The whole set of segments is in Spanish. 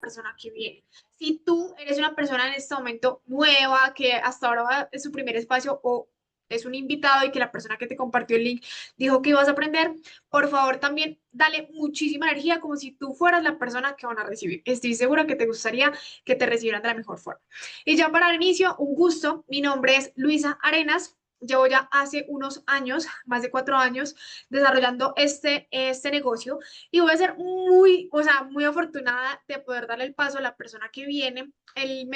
persona que viene. Si tú eres una persona en este momento nueva, que hasta ahora va en su primer espacio o es un invitado y que la persona que te compartió el link dijo que ibas a aprender, por favor también dale muchísima energía como si tú fueras la persona que van a recibir. Estoy segura que te gustaría que te recibieran de la mejor forma. Y ya para el inicio, un gusto. Mi nombre es Luisa Arenas. Llevo ya hace unos años, más de 4 años, desarrollando este negocio y voy a ser muy, o sea, muy afortunada de poder darle el paso a la persona que viene. El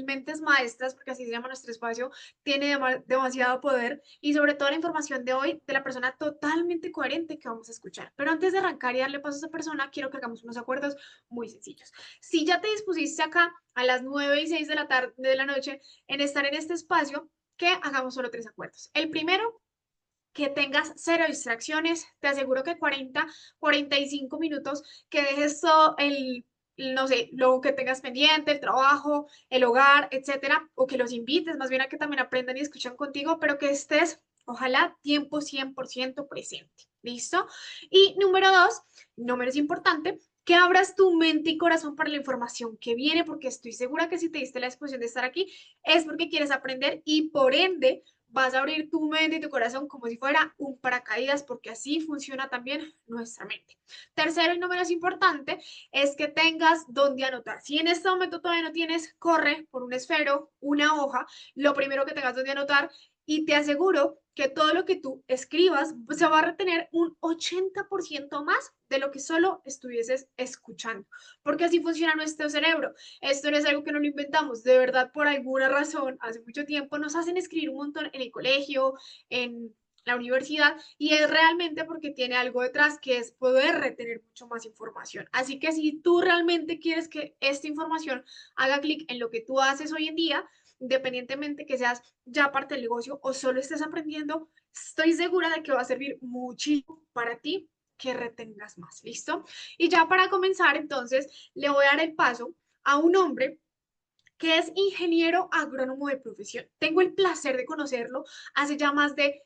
Mentes Maestras, porque así se llama nuestro espacio, tiene demasiado poder y sobre todo la información de hoy de la persona totalmente coherente que vamos a escuchar. Pero antes de arrancar y darle paso a esa persona, quiero que hagamos unos acuerdos muy sencillos. Si ya te dispusiste acá a las 9:06 de la tarde, de la noche, en estar en este espacio, que hagamos solo 3 acuerdos. El primero, que tengas cero distracciones. Te aseguro que 45 minutos, que dejes todo no sé, lo que tengas pendiente, el trabajo, el hogar, etcétera, o que los invites más bien a que también aprendan y escuchen contigo, pero que estés, ojalá, tiempo 100% presente. ¿Listo? Y número dos, no menos importante, que abras tu mente y corazón para la información que viene, porque estoy segura que si te diste la disposición de estar aquí, es porque quieres aprender y por ende vas a abrir tu mente y tu corazón como si fuera un paracaídas, porque así funciona también nuestra mente. Tercero y no menos importante es que tengas donde anotar. Si en este momento todavía no tienes, corre por un esfero, una hoja, lo primero que tengas donde anotar y te aseguro que todo lo que tú escribas se va a retener un 80% más de lo que solo estuvieses escuchando, porque así funciona nuestro cerebro. Esto no es algo que no lo inventamos, de verdad, por alguna razón, hace mucho tiempo nos hacen escribir un montón en el colegio, en la universidad, y es realmente porque tiene algo detrás que es poder retener mucho más información. Así que si tú realmente quieres que esta información haga clic en lo que tú haces hoy en día, independientemente que seas ya parte del negocio o solo estés aprendiendo, estoy segura de que va a servir muchísimo para ti que retengas más. ¿Listo? Y ya para comenzar, entonces, le voy a dar el paso a un hombre que es ingeniero agrónomo de profesión. Tengo el placer de conocerlo hace ya más de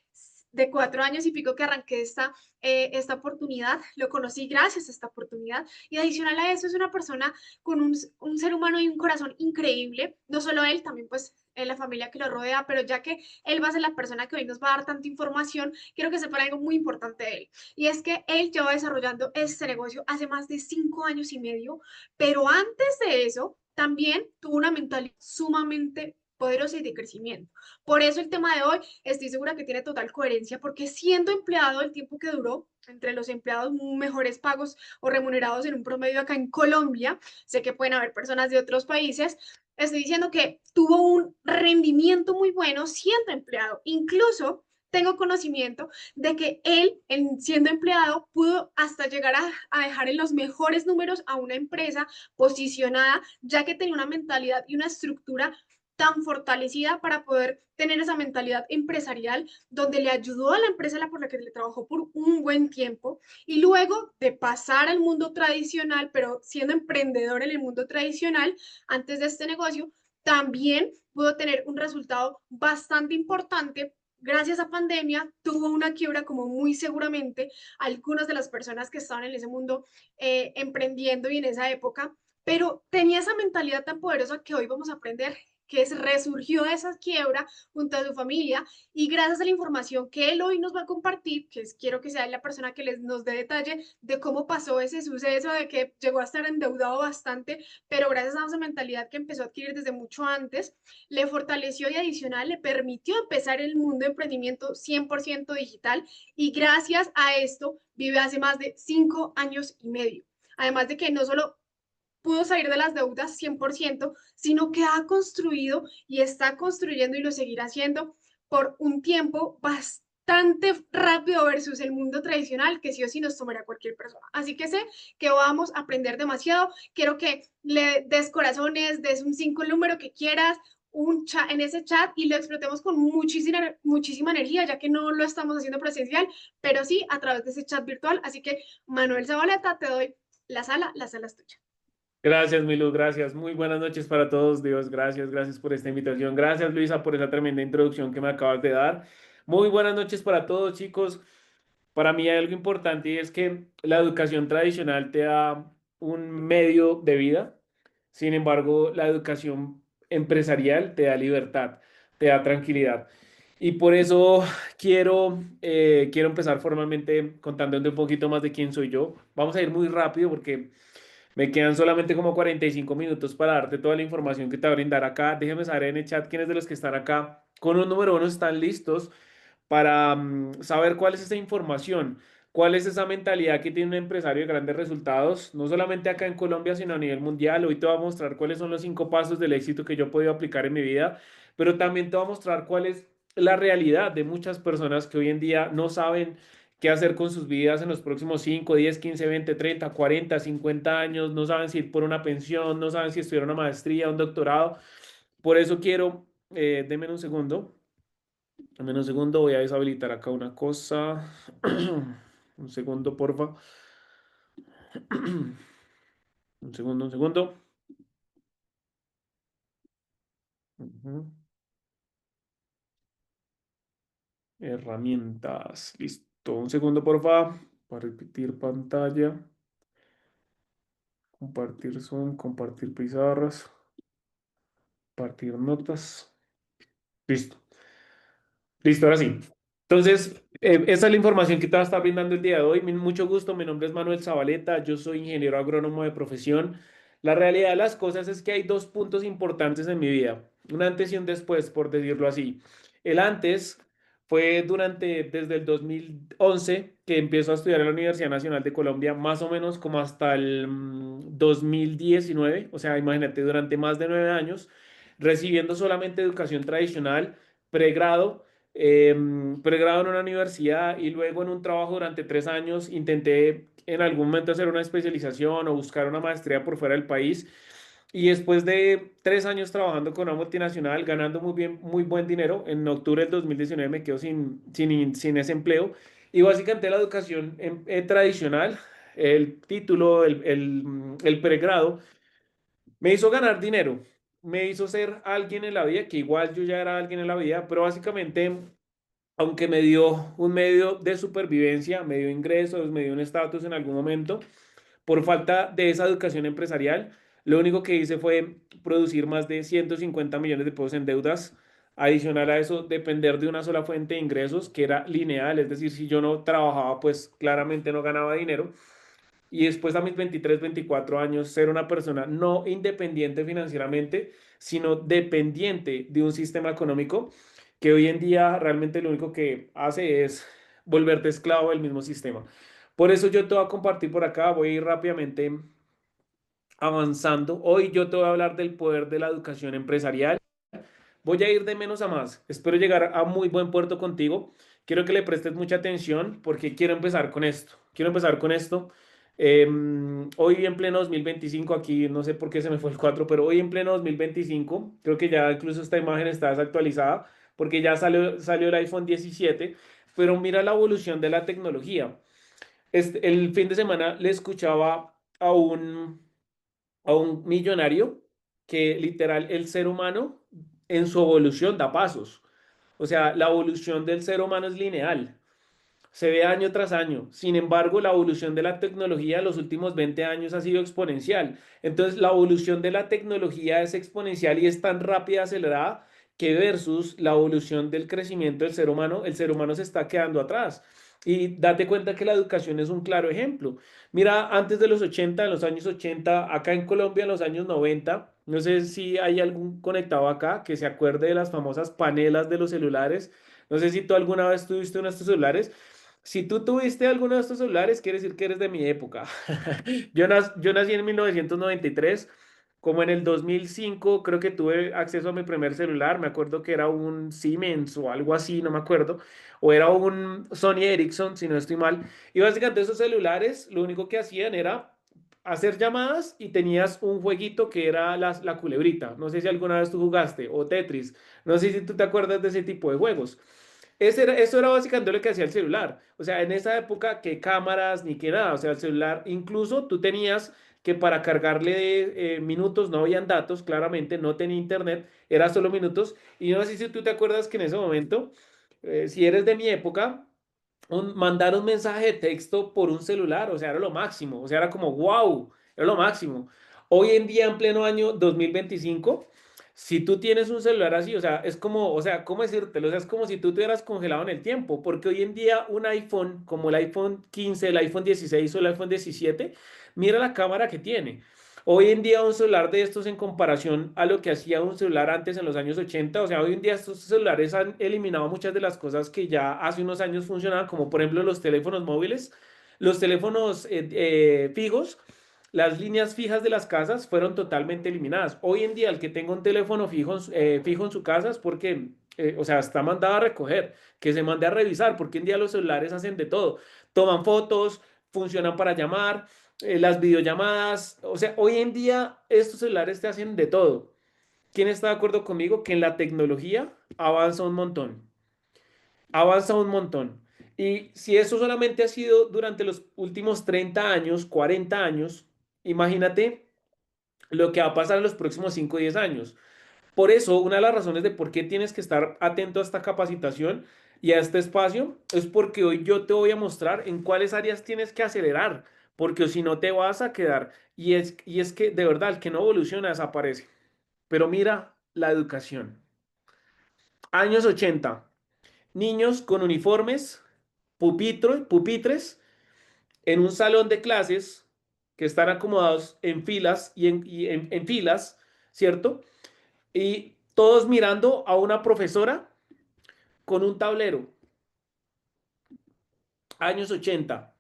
4 años y pico que arranqué esta oportunidad. Lo conocí gracias a esta oportunidad y adicional a eso es una persona con un ser humano y un corazón increíble. No solo él, también pues la familia que lo rodea, pero ya que él va a ser la persona que hoy nos va a dar tanta información, quiero que sepan algo muy importante de él. Y es que él lleva desarrollando este negocio hace más de 5 años y medio, pero antes de eso, también tuvo una mentalidad sumamente poderosa y de crecimiento. Por eso el tema de hoy estoy segura que tiene total coherencia, porque siendo empleado el tiempo que duró, entre los empleados mejores pagos o remunerados en un promedio acá en Colombia, sé que pueden haber personas de otros países, estoy diciendo que tuvo un rendimiento muy bueno siendo empleado. Incluso tengo conocimiento de que él, siendo empleado, pudo hasta llegar a dejar en los mejores números a una empresa posicionada, ya que tenía una mentalidad y una estructura tan fortalecida para poder tener esa mentalidad empresarial, donde le ayudó a la empresa por la que le trabajó por un buen tiempo, y luego de pasar al mundo tradicional, pero siendo emprendedor en el mundo tradicional, antes de este negocio, también pudo tener un resultado bastante importante. Gracias a pandemia tuvo una quiebra como muy seguramente algunas de las personas que estaban en ese mundo emprendiendo y en esa época, pero tenía esa mentalidad tan poderosa que hoy vamos a aprender, que resurgió de esa quiebra junto a su familia y gracias a la información que él hoy nos va a compartir, quiero que sea la persona que nos dé detalle de cómo pasó ese suceso, de que llegó a estar endeudado bastante, pero gracias a esa mentalidad que empezó a adquirir desde mucho antes, le fortaleció y adicional le permitió empezar el mundo de emprendimiento 100% digital y gracias a esto vive hace más de 5 años y medio. Además de que no solo pudo salir de las deudas 100%, sino que ha construido y está construyendo y lo seguirá haciendo por un tiempo bastante rápido versus el mundo tradicional que sí o sí nos tomará cualquier persona. Así que sé que vamos a aprender demasiado. Quiero que le des corazones, des un 5 el número que quieras, un chat en ese chat y lo explotemos con muchísima energía, ya que no lo estamos haciendo presencial, pero sí a través de ese chat virtual. Así que, Manuel Zabaleta, te doy la sala es tuya. Gracias, Milu, gracias. Muy buenas noches para todos, Dios. Gracias, gracias por esta invitación. Gracias, Luisa, por esa tremenda introducción que me acabas de dar. Muy buenas noches para todos, chicos. Para mí hay algo importante y es que la educación tradicional te da un medio de vida, Sin embargo, la educación empresarial te da libertad, te da tranquilidad. Y por eso quiero empezar formalmente contándote un poquito más de quién soy yo. Vamos a ir muy rápido porque me quedan solamente como 45 minutos para darte toda la información que te voy a brindar acá. Déjame saber en el chat quiénes de los que están acá con un número uno están listos para saber cuál es esa información, cuál es esa mentalidad que tiene un empresario de grandes resultados, no solamente acá en Colombia, sino a nivel mundial. Hoy te voy a mostrar cuáles son los 5 pasos del éxito que yo he podido aplicar en mi vida, pero también te voy a mostrar cuál es la realidad de muchas personas que hoy en día no saben qué hacer con sus vidas en los próximos 5, 10, 15, 20, 30, 40, 50 años, no saben si ir por una pensión, no saben si estudiar una maestría, un doctorado. Por eso quiero, denme un segundo. Dame un segundo, voy a deshabilitar acá una cosa. Un segundo, porfa. Un segundo, un segundo. Ujú. Herramientas. Listo. Un segundo, porfa. Para repetir pantalla. Compartir Zoom, compartir pizarras, compartir notas. Listo. Listo, ahora sí. Entonces, esa es la información que te va a estar brindando el día de hoy. Mucho gusto, mi nombre es Manuel Zabaleta, yo soy ingeniero agrónomo de profesión. La realidad de las cosas es que hay dos puntos importantes en mi vida, un antes y un después, por decirlo así. El antes fue desde el 2011 que empiezo a estudiar en la Universidad Nacional de Colombia, más o menos como hasta el 2019, o sea, imagínate, durante más de 9 años, recibiendo solamente educación tradicional, pregrado pregrado en una universidad y luego en un trabajo durante 3 años intenté en algún momento hacer una especialización o buscar una maestría por fuera del país. Y después de 3 años trabajando con una multinacional, ganando muy bien, muy buen dinero, en octubre del 2019 me quedo sin ese empleo. Y básicamente la educación tradicional, el título, el pregrado, me hizo ganar dinero, me hizo ser alguien en la vida, que igual yo ya era alguien en la vida, pero básicamente aunque me dio un medio de supervivencia, me dio ingresos, me dio un estatus en algún momento, por falta de esa educación empresarial, lo único que hice fue producir más de 150 millones de pesos en deudas. Adicional a eso, depender de una sola fuente de ingresos que era lineal, es decir, si yo no trabajaba, pues claramente no ganaba dinero. Y después a mis 23, 24 años, ser una persona no independiente financieramente, sino dependiente de un sistema económico que hoy en día realmente lo único que hace es volverte esclavo del mismo sistema. Por eso yo te voy a compartir por acá, voy a ir rápidamente avanzando. Hoy yo te voy a hablar del poder de la educación empresarial. Voy a ir de menos a más. Espero llegar a muy buen puerto contigo. Quiero que le prestes mucha atención porque quiero empezar con esto. Quiero empezar con esto. Hoy en pleno 2025, aquí no sé por qué se me fue el 4, pero hoy en pleno 2025, creo que ya incluso esta imagen está desactualizada porque ya salió el iPhone 17, pero mira la evolución de la tecnología. El fin de semana le escuchaba a un millonario que literal el ser humano en su evolución da pasos. O sea, la evolución del ser humano es lineal, se ve año tras año. Sin embargo, la evolución de la tecnología en los últimos 20 años ha sido exponencial. Entonces, la evolución de la tecnología es exponencial y es tan rápida, acelerada, que versus la evolución del crecimiento del ser humano, el ser humano se está quedando atrás. Y date cuenta que la educación es un claro ejemplo. Mira, antes de los 80, en los años 80, acá en Colombia, en los años 90, no sé si hay algún conectado acá que se acuerde de las famosas panelas de los celulares. No sé si tú alguna vez tuviste uno de estos celulares. Si tú tuviste alguno de estos celulares, quiere decir que eres de mi época. Yo nací en 1993, como en el 2005 creo que tuve acceso a mi primer celular, me acuerdo que era un Siemens o algo así, no me acuerdo, o era un Sony Ericsson, si no estoy mal. Y básicamente esos celulares lo único que hacían era hacer llamadas y tenías un jueguito que era la culebrita. No sé si alguna vez tú jugaste, o Tetris, no sé si tú te acuerdas de ese tipo de juegos. Eso era básicamente lo que hacía el celular. O sea, en esa época, que cámaras ni que nada. O sea, el celular, incluso tú tenías que para cargarle minutos, no habían datos, claramente, no tenía internet, era solo minutos. Y no sé si tú te acuerdas que en ese momento, si eres de mi época, mandar un mensaje de texto por un celular, o sea, era lo máximo. O sea, era como, wow, era lo máximo. Hoy en día, en pleno año 2025, si tú tienes un celular así, o sea, es como, o sea, ¿cómo decírtelo? O sea, es como si tú te hubieras congelado en el tiempo, porque hoy en día un iPhone, como el iPhone 15, el iPhone 16 o el iPhone 17, mira la cámara que tiene. Hoy en día un celular de estos en comparación a lo que hacía un celular antes en los años 80, o sea, hoy en día estos celulares han eliminado muchas de las cosas que ya hace unos años funcionaban, como por ejemplo los teléfonos móviles, los teléfonos fijos. Las líneas fijas de las casas fueron totalmente eliminadas. Hoy en día, el que tenga un teléfono fijo en su casa es porque, o sea, está mandado a recoger, que se mande a revisar, porque hoy en día los celulares hacen de todo. Toman fotos, funcionan para llamar, las videollamadas. O sea, hoy en día estos celulares te hacen de todo. ¿Quién está de acuerdo conmigo que en la tecnología avanza un montón? Avanza un montón. Y si eso solamente ha sido durante los últimos 30 años, 40 años, imagínate lo que va a pasar en los próximos 5 o 10 años. Por eso, una de las razones de por qué tienes que estar atento a esta capacitación y a este espacio es porque hoy yo te voy a mostrar en cuáles áreas tienes que acelerar, porque si no te vas a quedar. Y es que de verdad, el que no evoluciona desaparece. Pero mira la educación. Años 80, niños con uniformes, pupitres, en un salón de clases que están acomodados en filas en filas, ¿cierto? Y todos mirando a una profesora con un tablero. Años 80.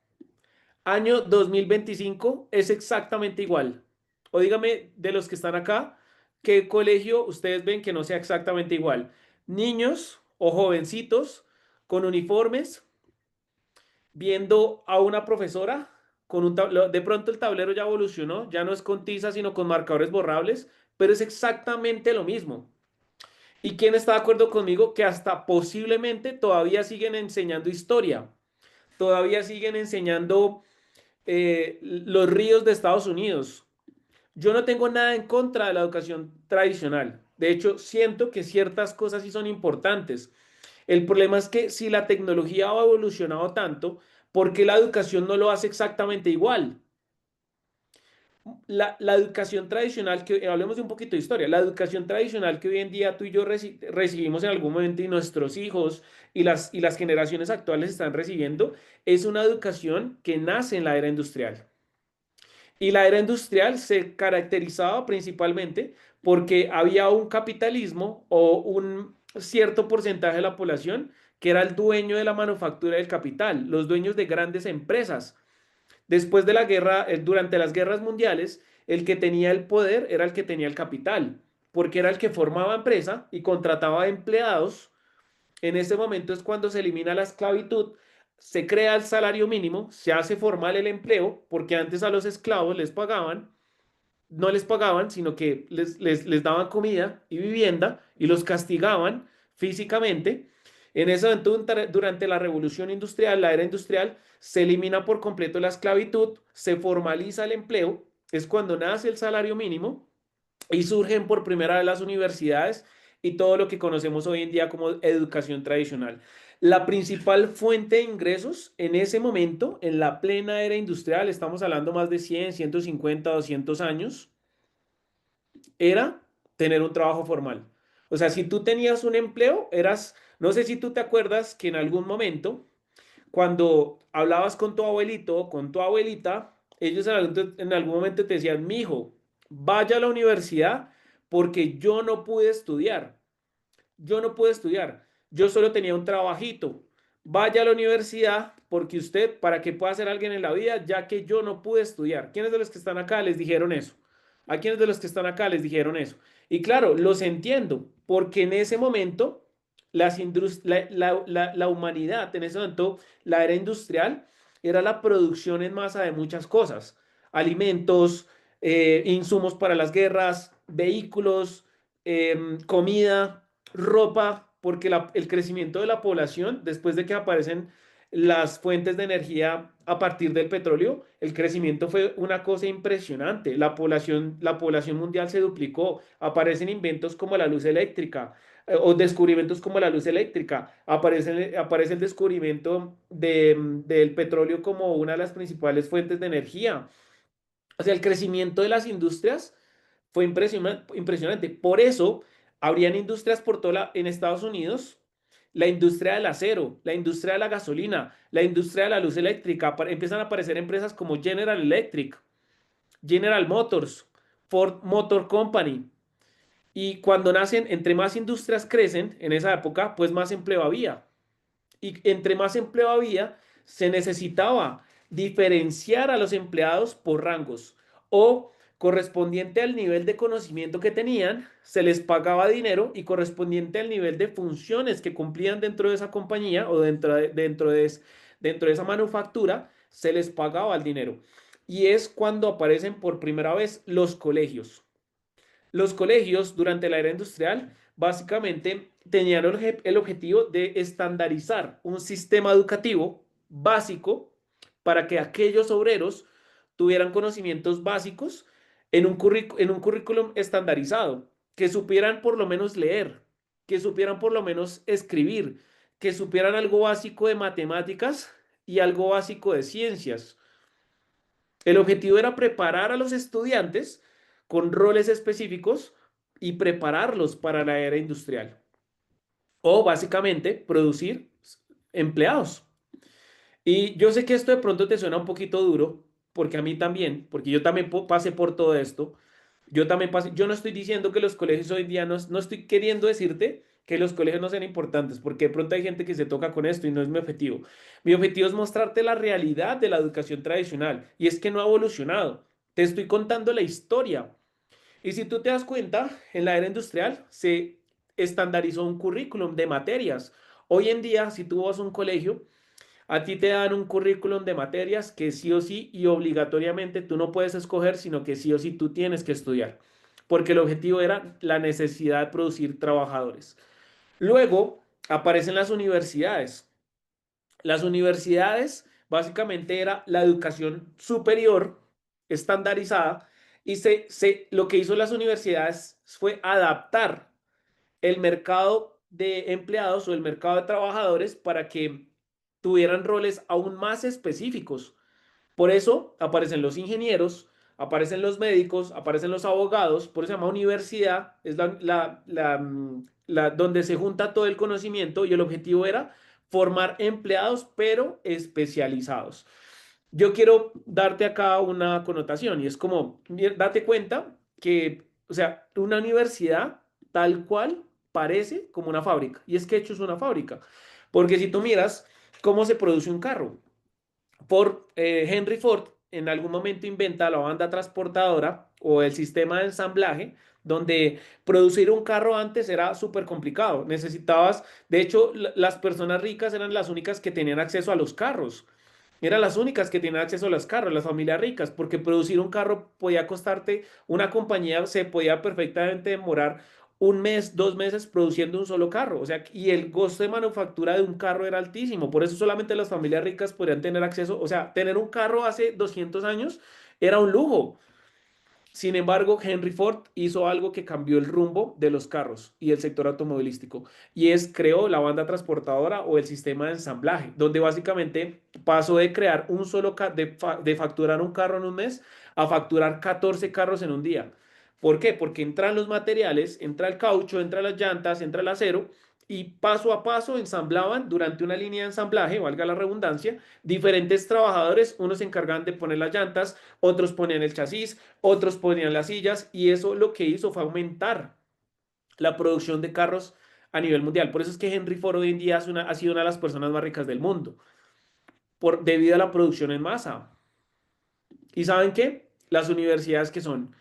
Año 2025 es exactamente igual. O dígame de los que están acá, ¿qué colegio ustedes ven que no sea exactamente igual? Niños o jovencitos con uniformes viendo a una profesora con un tablero. De pronto el tablero ya evolucionó, ya no es con tiza, sino con marcadores borrables, pero es exactamente lo mismo. ¿Y quién está de acuerdo conmigo que hasta posiblemente todavía siguen enseñando historia? Todavía siguen enseñando los ríos de Estados Unidos. Yo no tengo nada en contra de la educación tradicional. De hecho, siento que ciertas cosas sí son importantes. El problema es que si la tecnología ha evolucionado tanto, ¿por qué la educación no lo hace exactamente igual? La educación tradicional, que hablemos de un poquito de historia, la educación tradicional que hoy en día tú y yo recibimos en algún momento y nuestros hijos y las generaciones actuales están recibiendo, es una educación que nace en la era industrial. Y la era industrial se caracterizaba principalmente porque había un capitalismo o un cierto porcentaje de la población que era el dueño de la manufactura del capital, los dueños de grandes empresas. Después de la guerra, durante las guerras mundiales, el que tenía el poder era el que tenía el capital, porque era el que formaba empresa y contrataba empleados. En ese momento es cuando se elimina la esclavitud, se crea el salario mínimo, se hace formal el empleo, porque antes a los esclavos les pagaban, no les pagaban, sino que les daban comida y vivienda y los castigaban físicamente. En ese momento, durante la revolución industrial, la era industrial, se elimina por completo la esclavitud, se formaliza el empleo, es cuando nace el salario mínimo y surgen por primera vez las universidades y todo lo que conocemos hoy en día como educación tradicional. La principal fuente de ingresos en ese momento, en la plena era industrial, estamos hablando más de 100, 150, 200 años, era tener un trabajo formal. O sea, si tú tenías un empleo, eras, no sé si tú te acuerdas que en algún momento, cuando hablabas con tu abuelito o con tu abuelita, ellos en algún momento te decían, mi hijo, vaya a la universidad porque yo no pude estudiar. Yo no pude estudiar. Yo solo tenía un trabajito. Vaya a la universidad porque usted, para que pueda ser alguien en la vida, ya que yo no pude estudiar. ¿Quiénes de los que están acá les dijeron eso? ¿A quiénes de los que están acá les dijeron eso? Y claro, los entiendo, porque en ese momento la humanidad, en ese momento, la era industrial, era la producción en masa de muchas cosas. Alimentos, insumos para las guerras, vehículos, comida, ropa, porque el crecimiento de la población, después de que aparecen las fuentes de energía a partir del petróleo, el crecimiento fue una cosa impresionante. La población mundial se duplicó. Aparecen inventos como la luz eléctrica o descubrimientos como la luz eléctrica. Aparece el descubrimiento del petróleo como una de las principales fuentes de energía. O sea, el crecimiento de las industrias fue impresionante. Por eso, habrían industrias por en Estados Unidos, la industria del acero, la industria de la gasolina, la industria de la luz eléctrica. Empiezan a aparecer empresas como General Electric, General Motors, Ford Motor Company. Y cuando nacen, entre más industrias crecen en esa época, pues más empleo había. Y entre más empleo había, se necesitaba diferenciar a los empleados por rangos o correspondiente al nivel de conocimiento que tenían, se les pagaba dinero y correspondiente al nivel de funciones que cumplían dentro de esa compañía o dentro de esa manufactura, se les pagaba el dinero. Y es cuando aparecen por primera vez los colegios. Los colegios durante la era industrial básicamente tenían el objetivo de estandarizar un sistema educativo básico para que aquellos obreros tuvieran conocimientos básicos en un currículum estandarizado, que supieran por lo menos leer, que supieran por lo menos escribir, que supieran algo básico de matemáticas y algo básico de ciencias. El objetivo era preparar a los estudiantes con roles específicos y prepararlos para la era industrial. O básicamente producir empleados. Y yo sé que esto de pronto te suena un poquito duro, porque a mí también, porque yo también pasé por todo esto. Yo también pasé, yo no estoy diciendo que los colegios hoy en día, no estoy queriendo decirte que los colegios no sean importantes, porque de pronto hay gente que se toca con esto y no es mi objetivo. Mi objetivo es mostrarte la realidad de la educación tradicional y es que no ha evolucionado. Te estoy contando la historia. Y si tú te das cuenta, en la era industrial se estandarizó un currículum de materias. Hoy en día, si tú vas a un colegio, a ti te dan un currículum de materias que sí o sí y obligatoriamente tú no puedes escoger, sino que sí o sí tú tienes que estudiar, porque el objetivo era la necesidad de producir trabajadores. Luego aparecen las universidades. Las universidades básicamente era la educación superior estandarizada y lo que hizo las universidades fue adaptar el mercado de empleados o el mercado de trabajadores para que tuvieran roles aún más específicos. Por eso aparecen los ingenieros, aparecen los médicos, aparecen los abogados, por eso se llama universidad, es donde se junta todo el conocimiento y el objetivo era formar empleados, pero especializados. Yo quiero darte acá una connotación y es como, date cuenta que, o sea, una universidad tal cual parece como una fábrica. Y es que hecho es una fábrica. Porque si tú miras cómo se produce un carro, Henry Ford en algún momento inventa la banda transportadora o el sistema de ensamblaje, donde producir un carro antes era súper complicado. Necesitabas, de hecho, las personas ricas eran las únicas que tenían acceso a los carros. Eran las únicas que tenían acceso a los carros, las familias ricas, porque producir un carro podía costarte, una compañía se podía perfectamente demorar un mes, 2 meses produciendo un solo carro. O sea, y el costo de manufactura de un carro era altísimo. Por eso solamente las familias ricas podían tener acceso. O sea, tener un carro hace 200 años era un lujo. Sin embargo, Henry Ford hizo algo que cambió el rumbo de los carros y el sector automovilístico, y es creó la banda transportadora o el sistema de ensamblaje, donde básicamente pasó de crear un solo, de facturar un carro en un mes a facturar 14 carros en un día. ¿Por qué? Porque entran los materiales, entra el caucho, entra las llantas, entra el acero, y paso a paso ensamblaban durante una línea de ensamblaje, valga la redundancia, diferentes trabajadores, unos se encargaban de poner las llantas, otros ponían el chasis, otros ponían las sillas, y eso lo que hizo fue aumentar la producción de carros a nivel mundial. Por eso es que Henry Ford hoy en día ha sido una de las personas más ricas del mundo, debido a la producción en masa. ¿Y saben qué? Las universidades que son,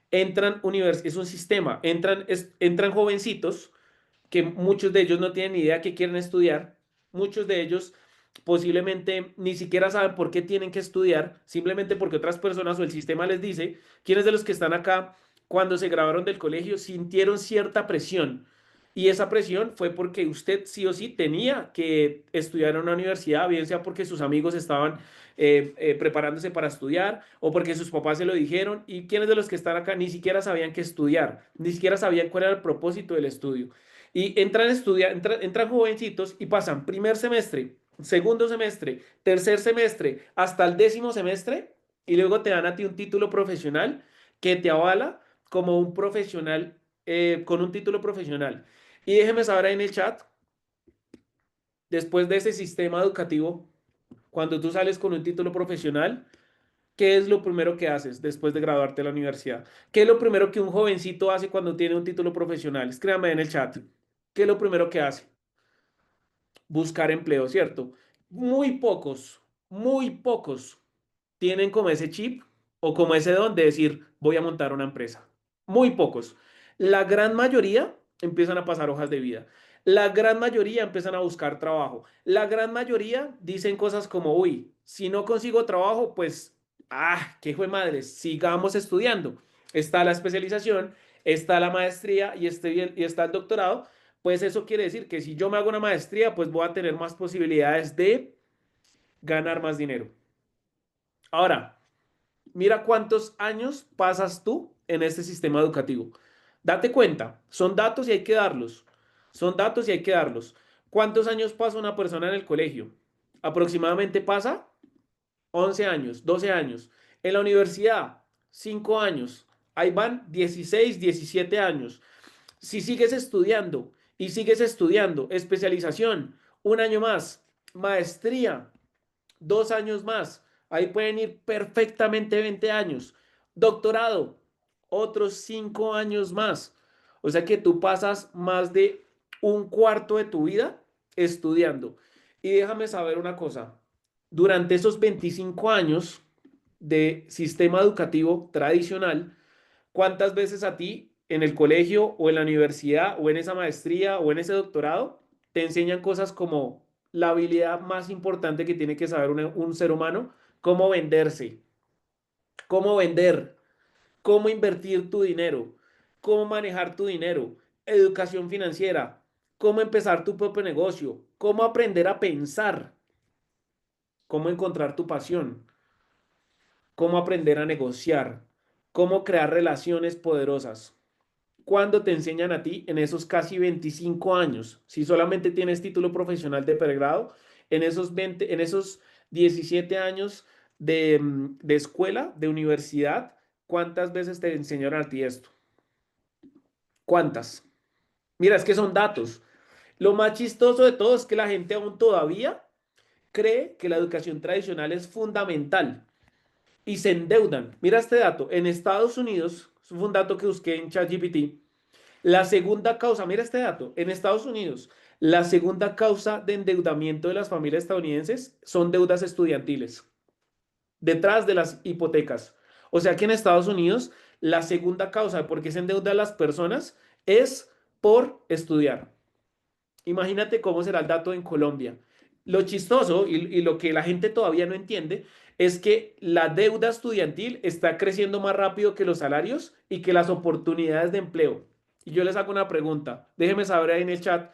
es un sistema, entran jovencitos que muchos de ellos no tienen ni idea que quieren estudiar, muchos de ellos posiblemente ni siquiera saben por qué tienen que estudiar, simplemente porque otras personas o el sistema les dice. ¿Quiénes de los que están acá cuando se graduaron del colegio sintieron cierta presión? Y esa presión fue porque usted sí o sí tenía que estudiar en una universidad, bien sea porque sus amigos estaban preparándose para estudiar o porque sus papás se lo dijeron. ¿Y quiénes de los que están acá ni siquiera sabían qué estudiar? Ni siquiera sabían cuál era el propósito del estudio. Y entran jovencitos y pasan primer semestre, segundo semestre, tercer semestre, hasta el 10.º semestre y luego te dan a ti un título profesional que te avala como un profesional con un título profesional. Y déjeme saber ahí en el chat, después de ese sistema educativo, cuando tú sales con un título profesional, ¿qué es lo primero que haces después de graduarte de la universidad? ¿Qué es lo primero que un jovencito hace cuando tiene un título profesional? Escríbame en el chat. ¿Qué es lo primero que hace? Buscar empleo, ¿cierto? Muy pocos tienen como ese chip o como ese don de decir, voy a montar una empresa. Muy pocos. La gran mayoría empiezan a pasar hojas de vida. La gran mayoría empiezan a buscar trabajo. La gran mayoría dicen cosas como, uy, si no consigo trabajo, pues, qué hijo de madre, sigamos estudiando. Está la especialización, está la maestría y está el doctorado. Pues eso quiere decir que si yo me hago una maestría, pues voy a tener más posibilidades de ganar más dinero. Ahora, mira cuántos años pasas tú en este sistema educativo. Date cuenta, son datos y hay que darlos. Son datos y hay que darlos. ¿Cuántos años pasa una persona en el colegio? Aproximadamente pasa 11 años, 12 años. En la universidad, 5 años. Ahí van 16, 17 años. Si sigues estudiando y sigues estudiando, especialización, un año más, maestría, 2 años más. Ahí pueden ir perfectamente 20 años. Doctorado, otros 5 años más. O sea que tú pasas más de un cuarto de tu vida estudiando. Y déjame saber una cosa. Durante esos 25 años de sistema educativo tradicional, ¿cuántas veces a ti en el colegio o en la universidad o en esa maestría o en ese doctorado te enseñan cosas como la habilidad más importante que tiene que saber un ser humano? Cómo venderse, cómo vender, cómo invertir tu dinero, cómo manejar tu dinero, educación financiera, cómo empezar tu propio negocio, cómo aprender a pensar, cómo encontrar tu pasión, cómo aprender a negociar, cómo crear relaciones poderosas. ¿Cuándo te enseñan a ti en esos casi 25 años? Si solamente tienes título profesional de pregrado, en esos 17 años de escuela, de universidad, ¿cuántas veces te enseñaron a ti esto? ¿Cuántas? Mira, es que son datos. Lo más chistoso de todo es que la gente aún todavía cree que la educación tradicional es fundamental y se endeudan. Mira este dato. En Estados Unidos, es un dato que busqué en ChatGPT. La segunda causa, mira este dato, en Estados Unidos, la segunda causa de endeudamiento de las familias estadounidenses son deudas estudiantiles, detrás de las hipotecas. O sea que en Estados Unidos, la segunda causa de por qué se endeudan las personas es por estudiar. Imagínate cómo será el dato en Colombia. Lo chistoso y lo que la gente todavía no entiende es que la deuda estudiantil está creciendo más rápido que los salarios y que las oportunidades de empleo. Y yo les hago una pregunta. Déjenme saber ahí en el chat,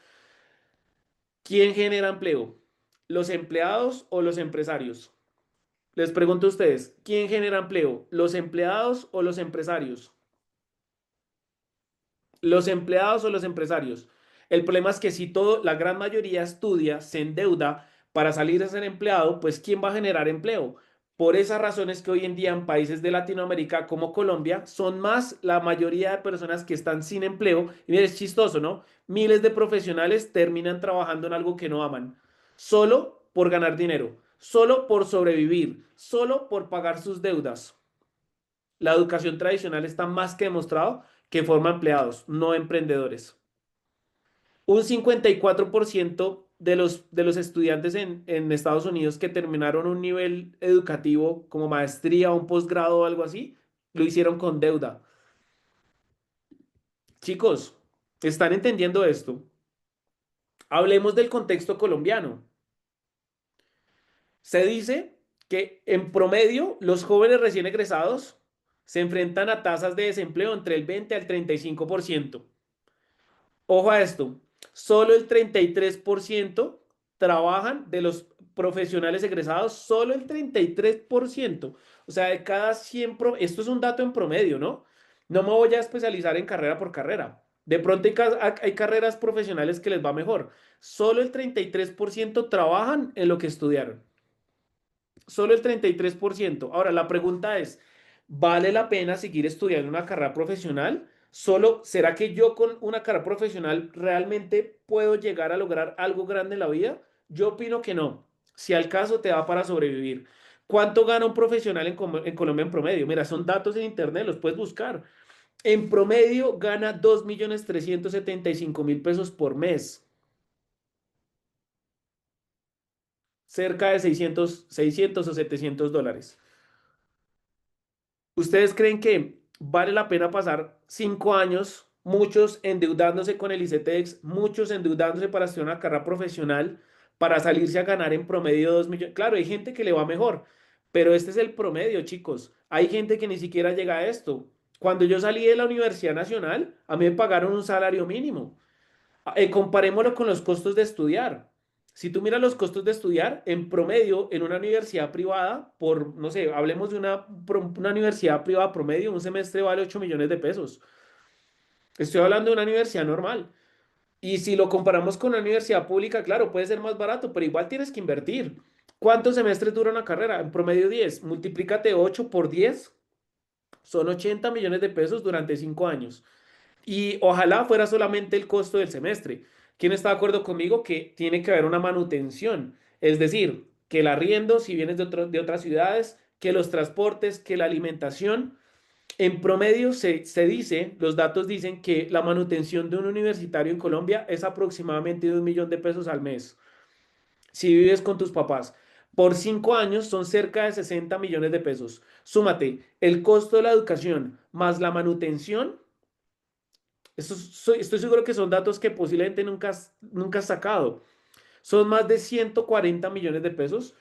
¿quién genera empleo? ¿Los empleados o los empresarios? Les pregunto a ustedes, ¿quién genera empleo? ¿Los empleados o los empresarios? Los empleados o los empresarios. El problema es que si todo, la gran mayoría estudia, se endeuda para salir a ser empleado, pues ¿quién va a generar empleo? Por esas razones que hoy en día en países de Latinoamérica como Colombia son más la mayoría de personas que están sin empleo. Y mira, es chistoso, ¿no? Miles de profesionales terminan trabajando en algo que no aman, solo por ganar dinero, solo por sobrevivir, solo por pagar sus deudas. La educación tradicional está más que demostrado que forma empleados, no emprendedores. Un 54% de los estudiantes en Estados Unidos que terminaron un nivel educativo como maestría, un posgrado o algo así, lo hicieron con deuda. Chicos, ¿están entendiendo esto? Hablemos del contexto colombiano. Se dice que en promedio los jóvenes recién egresados se enfrentan a tasas de desempleo entre el 20 al 35%. Ojo a esto, solo el 33% trabajan de los profesionales egresados, solo el 33%. O sea, de cada 100, esto es un dato en promedio, ¿no? No me voy a especializar en carrera por carrera. De pronto hay carreras profesionales que les va mejor. Solo el 33% trabajan en lo que estudiaron. solo el 33%. Ahora, la pregunta es, ¿vale la pena seguir estudiando una carrera profesional? Solo, ¿será que yo con una carrera profesional realmente puedo llegar a lograr algo grande en la vida? Yo opino que no. Si al caso te da para sobrevivir. ¿Cuánto gana un profesional en Colombia en promedio? Mira, son datos en internet, los puedes buscar. En promedio gana 2.375.000 pesos por mes, cerca de 600 o $700. ¿Ustedes creen que vale la pena pasar 5 años, muchos endeudándose con el ICETEX, muchos endeudándose para hacer una carrera profesional, para salirse a ganar en promedio 2 millones? Claro, hay gente que le va mejor, pero este es el promedio, chicos. Hay gente que ni siquiera llega a esto. Cuando yo salí de la Universidad Nacional, a mí me pagaron un salario mínimo. Comparémoslo con los costos de estudiar. Si tú miras los costos de estudiar, en promedio, en una universidad privada, por, no sé, hablemos de una universidad privada promedio, un semestre vale 8 millones de pesos. Estoy hablando de una universidad normal. Y si lo comparamos con una universidad pública, claro, puede ser más barato, pero igual tienes que invertir. ¿Cuántos semestres dura una carrera? En promedio 10. Multiplícate 8 por 10, son 80 millones de pesos durante 5 años. Y ojalá fuera solamente el costo del semestre. ¿Quién está de acuerdo conmigo que tiene que haber una manutención? Es decir, que el arriendo, si vienes de otras ciudades, que los transportes, que la alimentación. En promedio se dice, los datos dicen que la manutención de un universitario en Colombia es aproximadamente de 1 millón de pesos al mes. Si vives con tus papás. Por 5 años son cerca de 60 millones de pesos. Súmate el costo de la educación más la manutención. Estoy seguro que son datos que posiblemente nunca has sacado. Son más de 140 millones de pesos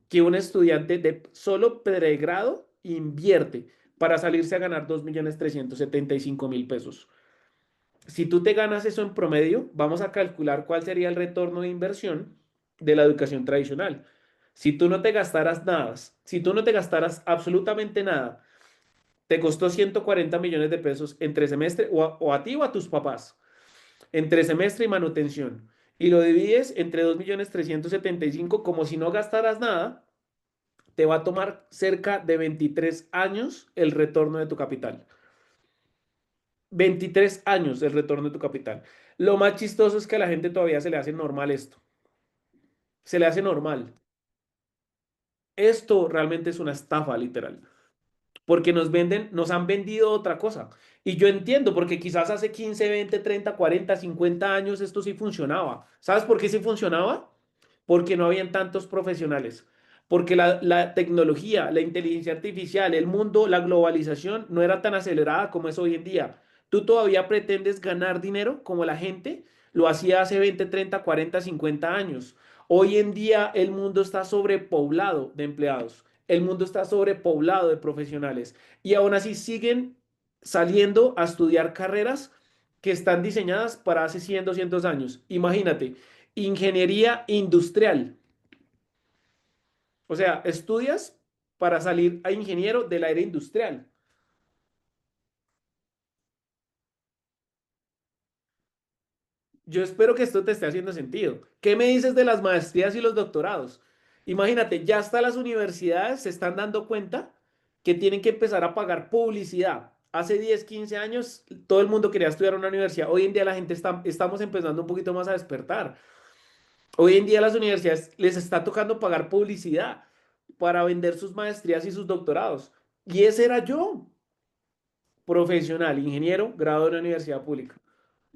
que un estudiante de solo pregrado invierte para salirse a ganar 2.375.000 pesos. Si tú te ganas eso en promedio, vamos a calcular cuál sería el retorno de inversión de la educación tradicional. Si tú no te gastaras nada, si tú no te gastaras absolutamente nada, te costó 140 millones de pesos entre semestre o a ti o a tus papás entre semestre y manutención, y lo divides entre 2.375.000 como si no gastaras nada, te va a tomar cerca de 23 años el retorno de tu capital. 23 años el retorno de tu capital. Lo más chistoso es que a la gente todavía se le hace normal esto. Se le hace normal. Esto realmente es una estafa, literal. Porque nos han vendido otra cosa. Y yo entiendo, porque quizás hace 15, 20, 30, 40, 50 años esto sí funcionaba. ¿Sabes por qué sí funcionaba? Porque no habían tantos profesionales. Porque la tecnología, la inteligencia artificial, el mundo, la globalización no era tan acelerada como es hoy en día. Tú todavía pretendes ganar dinero como la gente lo hacía hace 20, 30, 40, 50 años. Hoy en día el mundo está sobrepoblado de empleados. El mundo está sobrepoblado de profesionales y aún así siguen saliendo a estudiar carreras que están diseñadas para hace 100, 200 años. Imagínate, ingeniería industrial. O sea, estudias para salir a ingeniero del área industrial. Yo espero que esto te esté haciendo sentido. ¿Qué me dices de las maestrías y los doctorados? Imagínate, ya hasta las universidades se están dando cuenta que tienen que empezar a pagar publicidad. Hace 10, 15 años todo el mundo quería estudiar en una universidad. Hoy en día la gente estamos empezando un poquito más a despertar. Hoy en día a las universidades les está tocando pagar publicidad para vender sus maestrías y sus doctorados. Y ese era yo, profesional, ingeniero, graduado de una universidad pública.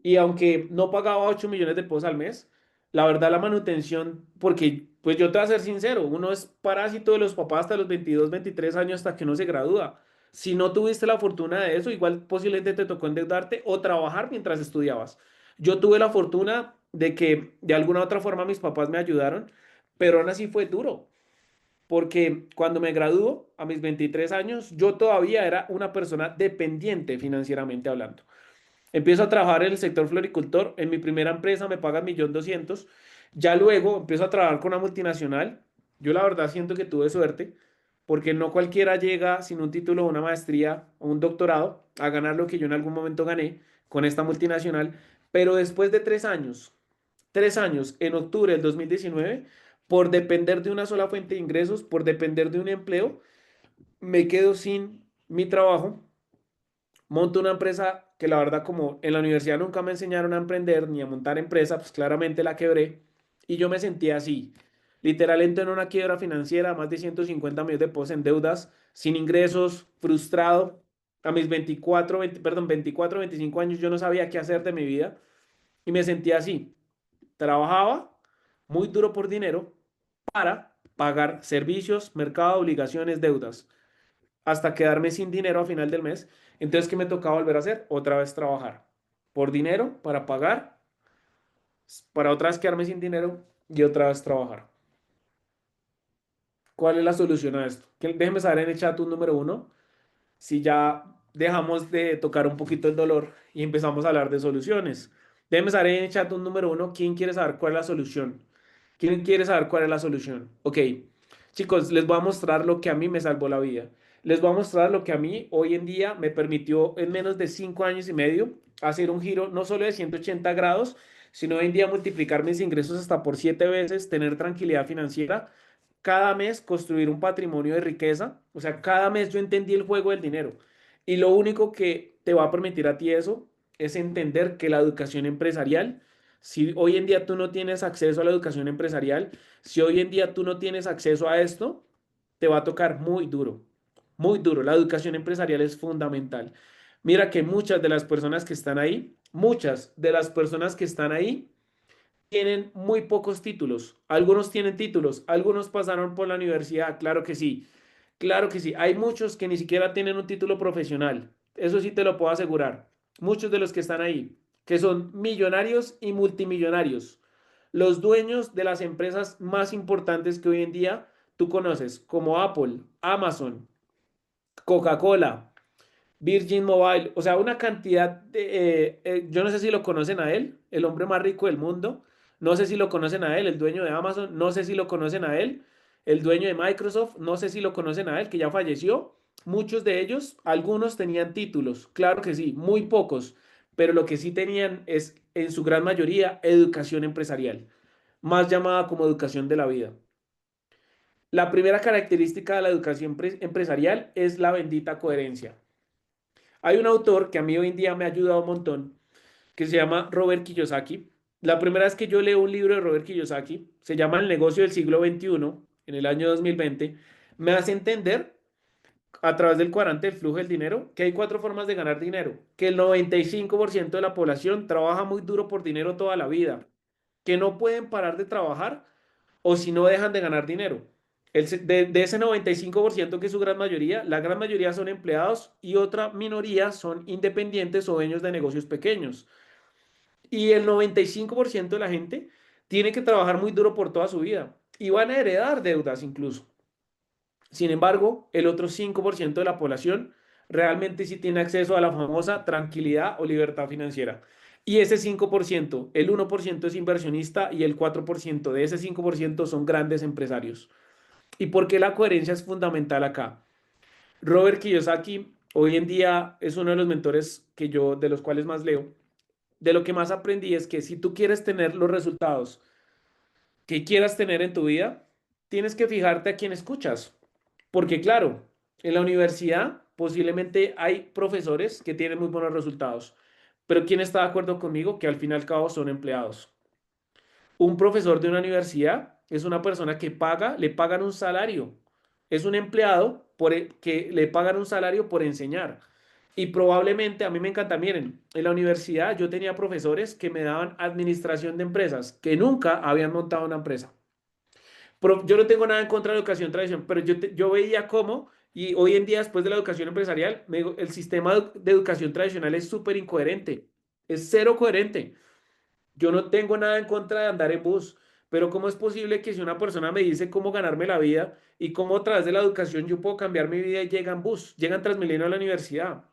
Y aunque no pagaba 8 millones de pesos al mes, la verdad la manutención, porque pues yo te voy a ser sincero, uno es parásito de los papás hasta los 22 23 años hasta que uno se gradúa. Si no tuviste la fortuna de eso, igual posiblemente te tocó endeudarte o trabajar mientras estudiabas. Yo tuve la fortuna de que de alguna u otra forma mis papás me ayudaron, pero aún así fue duro, porque cuando me graduó a mis 23 años, yo todavía era una persona dependiente financieramente hablando. Empiezo a trabajar en el sector floricultor. En mi primera empresa me pagan 1.200.000. Ya luego empiezo a trabajar con una multinacional. Yo la verdad siento que tuve suerte porque no cualquiera llega sin un título, una maestría o un doctorado a ganar lo que yo en algún momento gané con esta multinacional. Pero después de 3 años, en octubre del 2019, por depender de una sola fuente de ingresos, por depender de un empleo, me quedo sin mi trabajo, monto una empresa que la verdad como en la universidad nunca me enseñaron a emprender ni a montar empresa, pues claramente la quebré y yo me sentía así. Literal entro en una quiebra financiera, más de 150 millones de pesos en deudas, sin ingresos, frustrado. A mis 24 20 perdón, 24 25 años yo no sabía qué hacer de mi vida y me sentía así. Trabajaba muy duro por dinero para pagar servicios, mercado, obligaciones, deudas, hasta quedarme sin dinero a final del mes. Entonces, ¿qué me tocaba volver a hacer? Otra vez trabajar por dinero, para pagar, para otra vez quedarme sin dinero y otra vez trabajar. ¿Cuál es la solución a esto? Déjenme saber en el chat un número uno, si ya dejamos de tocar un poquito el dolor y empezamos a hablar de soluciones. Déjenme saber en el chat un número uno, ¿quién quiere saber cuál es la solución? ¿Quién quiere saber cuál es la solución? Ok, chicos, les voy a mostrar lo que a mí me salvó la vida. Les voy a mostrar lo que a mí hoy en día me permitió en menos de 5 años y medio hacer un giro no solo de 180 grados, sino hoy en día multiplicar mis ingresos hasta por 7 veces, tener tranquilidad financiera, cada mes construir un patrimonio de riqueza. O sea, cada mes yo entendí el juego del dinero. Y lo único que te va a permitir a ti eso es entender que la educación empresarial, si hoy en día tú no tienes acceso a la educación empresarial, si hoy en día tú no tienes acceso a esto, te va a tocar muy duro, muy duro. La educación empresarial es fundamental. Mira que muchas de las personas que están ahí, muchas de las personas que están ahí, tienen muy pocos títulos. Algunos tienen títulos, algunos pasaron por la universidad, claro que sí. Claro que sí. Hay muchos que ni siquiera tienen un título profesional. Eso sí te lo puedo asegurar. Muchos de los que están ahí, que son millonarios y multimillonarios. Los dueños de las empresas más importantes que hoy en día tú conoces, como Apple, Amazon, Coca-Cola, Virgin Mobile, o sea, una cantidad yo no sé si lo conocen a él, el hombre más rico del mundo, no sé si lo conocen a él, el dueño de Amazon, no sé si lo conocen a él, el dueño de Microsoft, no sé si lo conocen a él, que ya falleció. Muchos de ellos, algunos tenían títulos, claro que sí, muy pocos, pero lo que sí tenían es, en su gran mayoría, educación empresarial, más llamada como educación de la vida. La primera característica de la educación empresarial es la bendita coherencia. Hay un autor que a mí hoy en día me ha ayudado un montón, que se llama Robert Kiyosaki. La primera vez que yo leo un libro de Robert Kiyosaki, se llama El negocio del siglo XXI, en el año 2020, me hace entender a través del cuadrante del flujo del dinero que hay cuatro formas de ganar dinero, que el 95% de la población trabaja muy duro por dinero toda la vida, que no pueden parar de trabajar o si no dejan de ganar dinero. De ese 95% que es su gran mayoría, la gran mayoría son empleados y otra minoría son independientes o dueños de negocios pequeños. Y el 95% de la gente tiene que trabajar muy duro por toda su vida y van a heredar deudas incluso. Sin embargo, el otro 5% de la población realmente sí tiene acceso a la famosa tranquilidad o libertad financiera. Y ese 5%, el 1% es inversionista y el 4% de ese 5% son grandes empresarios. ¿Y por qué la coherencia es fundamental acá? Robert Kiyosaki hoy en día es uno de los mentores que yo, de los cuales más leo. De lo que más aprendí es que si tú quieres tener los resultados que quieras tener en tu vida, tienes que fijarte a quién escuchas. Porque claro, en la universidad posiblemente hay profesores que tienen muy buenos resultados, pero ¿quién está de acuerdo conmigo que al fin y al cabo son empleados? Un profesor de una universidad es una persona que paga, le pagan un salario. Es un empleado que le pagan un salario por enseñar. Y probablemente, a mí me encanta, miren, en la universidad yo tenía profesores que me daban administración de empresas, que nunca habían montado una empresa. Yo no tengo nada en contra de la educación tradicional, pero yo veía cómo, y hoy en día, después de la educación empresarial, el sistema de educación tradicional es súper incoherente, es cero coherente. Yo no tengo nada en contra de andar en bus, pero ¿cómo es posible que si una persona me dice cómo ganarme la vida y cómo a través de la educación yo puedo cambiar mi vida y llega en bus, llegan Transmilenio a la universidad?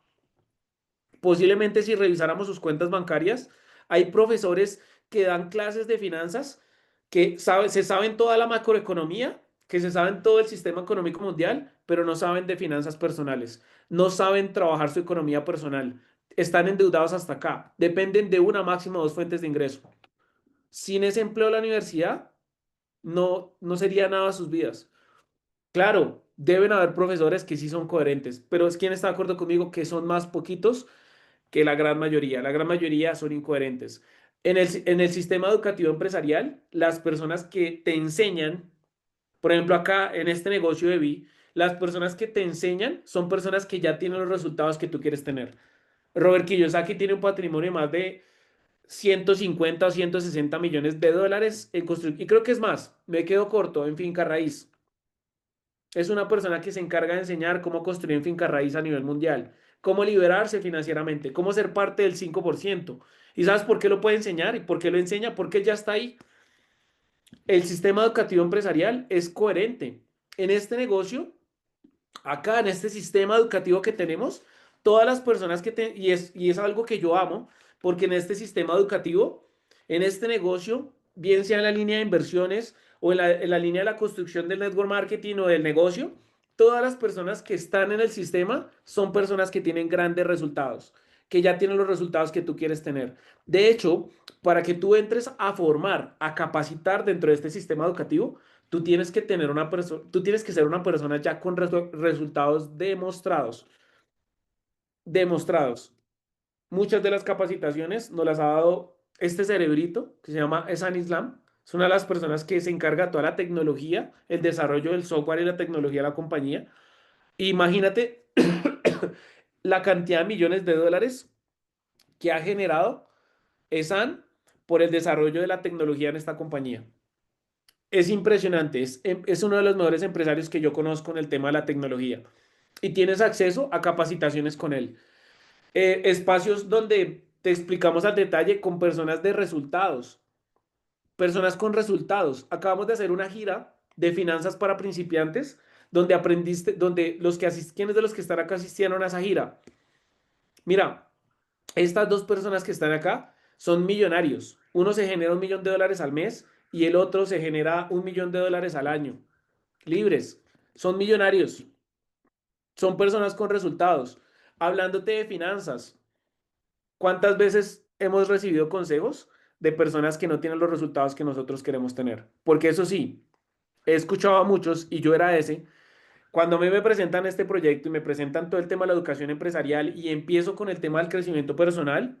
Posiblemente si revisáramos sus cuentas bancarias, hay profesores que dan clases de finanzas que se saben toda la macroeconomía, que se saben todo el sistema económico mundial, pero no saben de finanzas personales, no saben trabajar su economía personal, están endeudados hasta acá, dependen de una máxima o dos fuentes de ingreso. Sin ese empleo de la universidad, no sería nada sus vidas. Claro, deben haber profesores que sí son coherentes, pero ¿quién está de acuerdo conmigo que son más poquitos que la gran mayoría? La gran mayoría son incoherentes. En el sistema educativo empresarial, las personas que te enseñan, por ejemplo, acá en este negocio de Vi, las personas que te enseñan son personas que ya tienen los resultados que tú quieres tener. Robert Kiyosaki tiene un patrimonio de más de 150 o 160 millones de dólares en construcción. Y creo que es más, me quedo corto en finca raíz. Es una persona que se encarga de enseñar cómo construir en finca raíz a nivel mundial, cómo liberarse financieramente, cómo ser parte del 5%. ¿Y sabes por qué lo puede enseñar y por qué lo enseña? Porque él ya está ahí. El sistema educativo empresarial es coherente. En este negocio, acá en este sistema educativo que tenemos, todas las personas y es algo que yo amo, porque en este sistema educativo, en este negocio, bien sea en la línea de inversiones o en la línea de la construcción del network marketing o del negocio, todas las personas que están en el sistema son personas que tienen grandes resultados, que ya tienen los resultados que tú quieres tener. De hecho, para que tú entres a formar, a capacitar dentro de este sistema educativo, tú tienes que tener una persona, tú tienes que ser una persona ya con resultados demostrados. Demostrados. Muchas de las capacitaciones nos las ha dado este cerebrito que se llama Esan Islam. Es una de las personas que se encarga de toda la tecnología, el desarrollo del software y la tecnología de la compañía. Imagínate la cantidad de millones de dólares que ha generado Esan por el desarrollo de la tecnología en esta compañía. Es impresionante, es uno de los mejores empresarios que yo conozco en el tema de la tecnología. Y tienes acceso a capacitaciones con él. Espacios donde te explicamos al detalle con personas de resultados, personas con resultados. Acabamos de hacer una gira de finanzas para principiantes, donde aprendiste, donde ¿quiénes de los que están acá asistieron a esa gira? Mira, estas dos personas que están acá son millonarios. Uno se genera $1 millón al mes y el otro se genera $1 millón al año. Libres. Son millonarios. Son personas con resultados. Hablándote de finanzas, ¿cuántas veces hemos recibido consejos de personas que no tienen los resultados que nosotros queremos tener? Porque eso sí, he escuchado a muchos y yo era ese. Cuando a mí me presentan este proyecto y me presentan todo el tema de la educación empresarial y empiezo con el tema del crecimiento personal,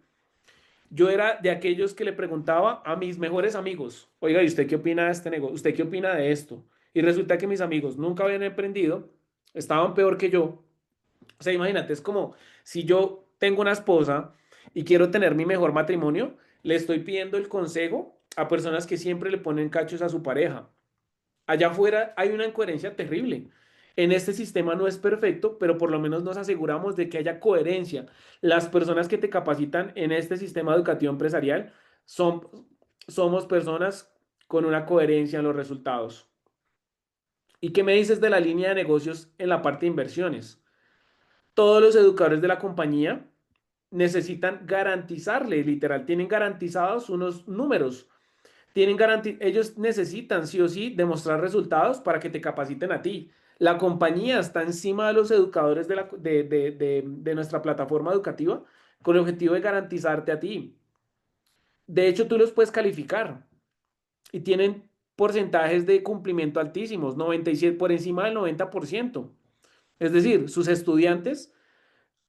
yo era de aquellos que le preguntaba a mis mejores amigos, oiga, ¿y usted qué opina de este negocio? ¿Usted qué opina de esto? Y resulta que mis amigos nunca habían emprendido, estaban peor que yo. O sea, imagínate, es como si yo tengo una esposa y quiero tener mi mejor matrimonio, le estoy pidiendo el consejo a personas que siempre le ponen cachos a su pareja. Allá afuera hay una incoherencia terrible. En este sistema no es perfecto, pero por lo menos nos aseguramos de que haya coherencia. Las personas que te capacitan en este sistema educativo empresarial son, somos personas con una coherencia en los resultados. ¿Y qué me dices de la línea de negocios en la parte de inversiones? Todos los educadores de la compañía necesitan garantizarle, literal, tienen garantizados unos números. Ellos necesitan sí o sí demostrar resultados para que te capaciten a ti. La compañía está encima de los educadores de nuestra plataforma educativa con el objetivo de garantizarte a ti. De hecho, tú los puedes calificar y tienen porcentajes de cumplimiento altísimos, 97, por encima del 90%. Es decir, sus estudiantes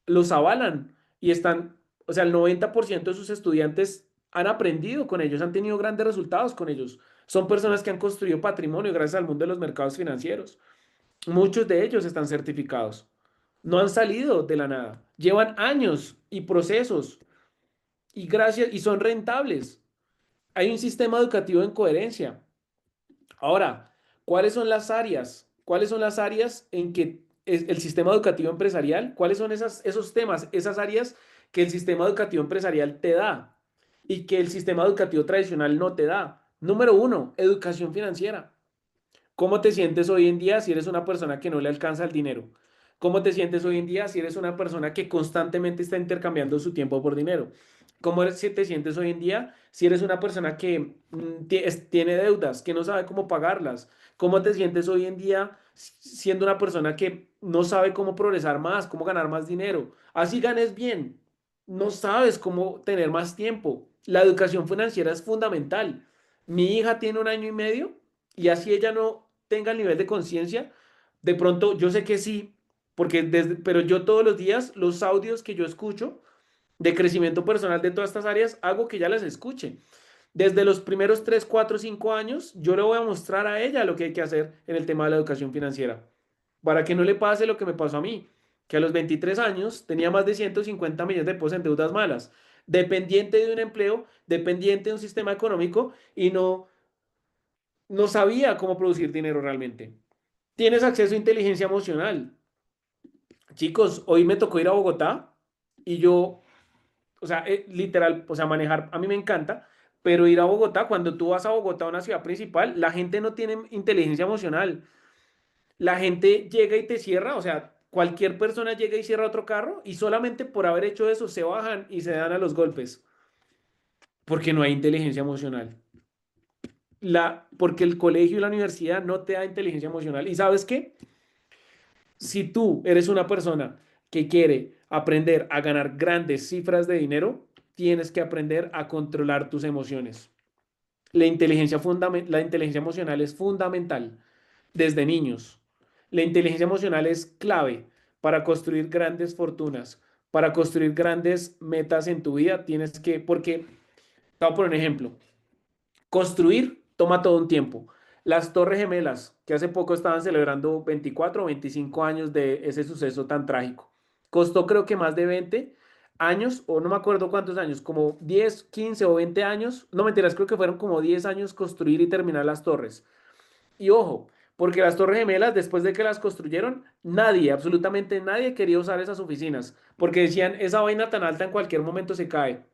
los avalan y están, o sea, el 90% de sus estudiantes han aprendido con ellos, han tenido grandes resultados con ellos. Son personas que han construido patrimonio gracias al mundo de los mercados financieros. Muchos de ellos están certificados. No han salido de la nada. Llevan años y procesos y son rentables. Hay un sistema educativo en coherencia. Ahora, ¿cuáles son las áreas? ¿Cuáles son las áreas en que el sistema educativo empresarial, cuáles son esos temas, esas áreas que el sistema educativo empresarial te da y que el sistema educativo tradicional no te da? Número uno, educación financiera. ¿Cómo te sientes hoy en día si eres una persona que no le alcanza el dinero? ¿Cómo te sientes hoy en día si eres una persona que constantemente está intercambiando su tiempo por dinero? Si te sientes hoy en día si eres una persona que tiene deudas, que no sabe cómo pagarlas? ¿Cómo te sientes hoy en día siendo una persona que no sabe cómo progresar más, cómo ganar más dinero? Así ganes bien, no sabes cómo tener más tiempo. La educación financiera es fundamental. Mi hija tiene 1 año y medio y así ella no tenga el nivel de conciencia, de pronto yo sé que sí, porque pero yo todos los días los audios que yo escucho de crecimiento personal de todas estas áreas, hago que ella las escuche. Desde los primeros 3 4 5 años, yo le voy a mostrar a ella lo que hay que hacer en el tema de la educación financiera, para que no le pase lo que me pasó a mí, que a los 23 años tenía más de 150 millones de pesos en deudas malas, dependiente de un empleo, dependiente de un sistema económico y no sabía cómo producir dinero realmente. Tienes acceso a inteligencia emocional. Chicos, hoy me tocó ir a Bogotá y yo, o sea, literal, o sea, manejar a mí me encanta, pero ir a Bogotá, cuando tú vas a Bogotá, una ciudad principal, la gente no tiene inteligencia emocional. La gente llega y te cierra, o sea, cualquier persona llega y cierra otro carro y solamente por haber hecho eso se bajan y se dan a los golpes, porque no hay inteligencia emocional. Porque el colegio y la universidad no te da inteligencia emocional. ¿Y sabes qué? Si tú eres una persona que quiere aprender a ganar grandes cifras de dinero, tienes que aprender a controlar tus emociones. La inteligencia emocional es fundamental desde niños. La inteligencia emocional es clave para construir grandes fortunas, para construir grandes metas en tu vida. Porque, te voy a poner un ejemplo. Construir toma todo un tiempo. Las Torres Gemelas, que hace poco estaban celebrando 24 o 25 años de ese suceso tan trágico, costó creo que más de 20 años, o no me acuerdo cuántos años, como 10 15 o 20 años, no mentiras, creo que fueron como 10 años construir y terminar las torres. Y ojo, porque las Torres Gemelas, después de que las construyeron, nadie, absolutamente nadie quería usar esas oficinas, porque decían, esa vaina tan alta en cualquier momento se cae.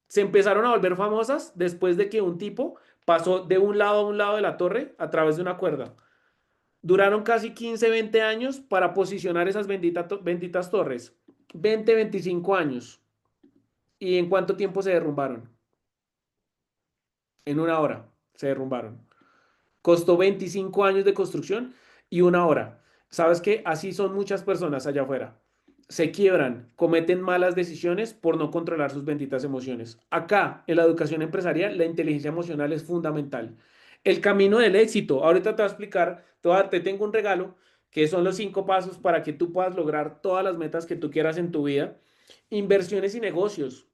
Se empezaron a volver famosas después de que un tipo pasó de un lado a un lado de la torre a través de una cuerda. Duraron casi 15 20 años para posicionar esas benditas torres. 20 25 años. ¿Y en cuánto tiempo se derrumbaron? En una hora se derrumbaron. Costó 25 años de construcción y una hora. ¿Sabes qué? Así son muchas personas allá afuera. Se quiebran, cometen malas decisiones por no controlar sus benditas emociones. Acá, en la educación empresarial, la inteligencia emocional es fundamental. El camino del éxito. Ahorita te voy a explicar, te tengo un regalo, que son los 5 pasos para que tú puedas lograr todas las metas que tú quieras en tu vida. Inversiones y negocios.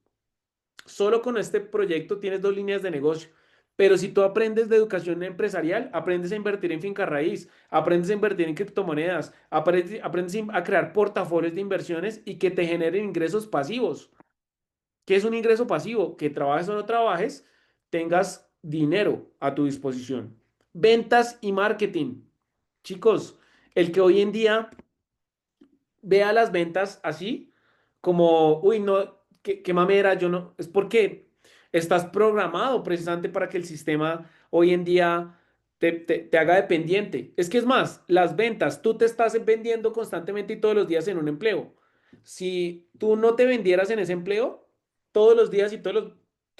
Solo con este proyecto tienes 2 líneas de negocio. Pero si tú aprendes de educación empresarial, aprendes a invertir en finca raíz, aprendes a invertir en criptomonedas, aprendes a crear portafolios de inversiones y que te generen ingresos pasivos. ¿Qué es un ingreso pasivo? Que trabajes o no trabajes, tengas dinero a tu disposición. Ventas y marketing. Chicos, el que hoy en día vea las ventas así, como, uy, no, qué mamera, yo no, es porque estás programado precisamente para que el sistema hoy en día te haga dependiente. Es que es más, las ventas, tú te estás vendiendo constantemente y todos los días en un empleo. Si tú no te vendieras en ese empleo, todos los días y todos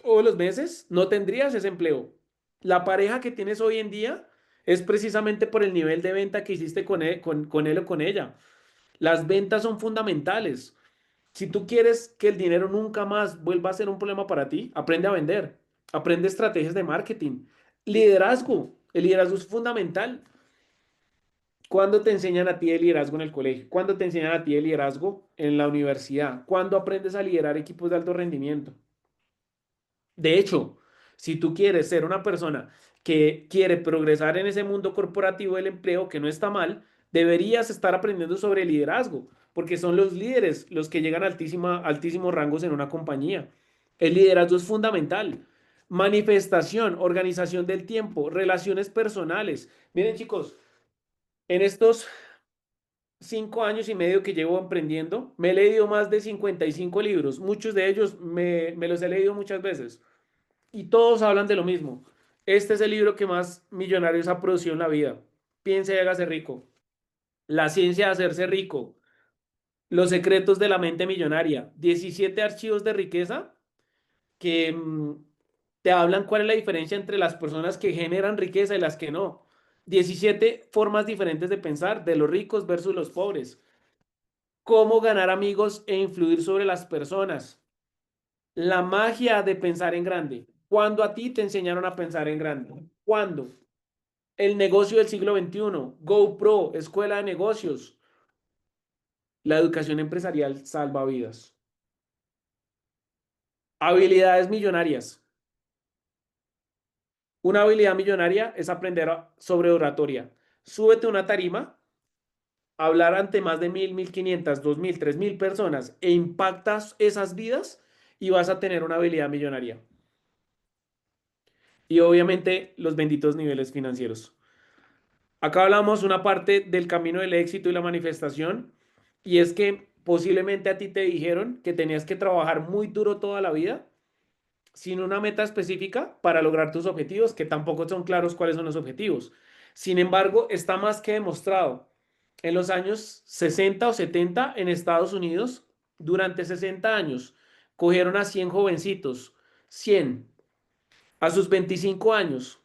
los meses, no tendrías ese empleo. La pareja que tienes hoy en día es precisamente por el nivel de venta que hiciste con él o con ella. Las ventas son fundamentales. Si tú quieres que el dinero nunca más vuelva a ser un problema para ti, aprende a vender, aprende estrategias de marketing, liderazgo. El liderazgo es fundamental. ¿Cuándo te enseñan a ti el liderazgo en el colegio? ¿Cuándo te enseñan a ti el liderazgo en la universidad? ¿Cuándo aprendes a liderar equipos de alto rendimiento? De hecho, si tú quieres ser una persona que quiere progresar en ese mundo corporativo del empleo, que no está mal, deberías estar aprendiendo sobre liderazgo, porque son los líderes los que llegan a altísimos rangos en una compañía. El liderazgo es fundamental. Manifestación, organización del tiempo, relaciones personales. Miren, chicos, en estos 5 años y medio que llevo emprendiendo, me he leído más de 55 libros. Muchos de ellos me los he leído muchas veces y todos hablan de lo mismo. Este es el libro que más millonarios ha producido en la vida. Piense y hágase rico. La ciencia de hacerse rico. Los secretos de la mente millonaria. 17 archivos de riqueza que te hablan cuál es la diferencia entre las personas que generan riqueza y las que no. 17 formas diferentes de pensar de los ricos versus los pobres. Cómo ganar amigos e influir sobre las personas. La magia de pensar en grande. ¿Cuándo a ti te enseñaron a pensar en grande? ¿Cuándo? El negocio del siglo XXI, GoPro, escuela de negocios. La educación empresarial salva vidas. Habilidades millonarias. Una habilidad millonaria es aprender sobre oratoria. Súbete a una tarima, hablar ante más de 1.000, 1.500, 2.000, 3.000 personas e impactas esas vidas y vas a tener una habilidad millonaria. Y obviamente los benditos niveles financieros. Acá hablamos una parte del camino del éxito y la manifestación, y es que posiblemente a ti te dijeron que tenías que trabajar muy duro toda la vida sin una meta específica para lograr tus objetivos, que tampoco son claros cuáles son los objetivos. Sin embargo, está más que demostrado. En los años 60 o 70 en Estados Unidos, durante 60 años, cogieron a 100 jovencitos, 100 a sus 25 años,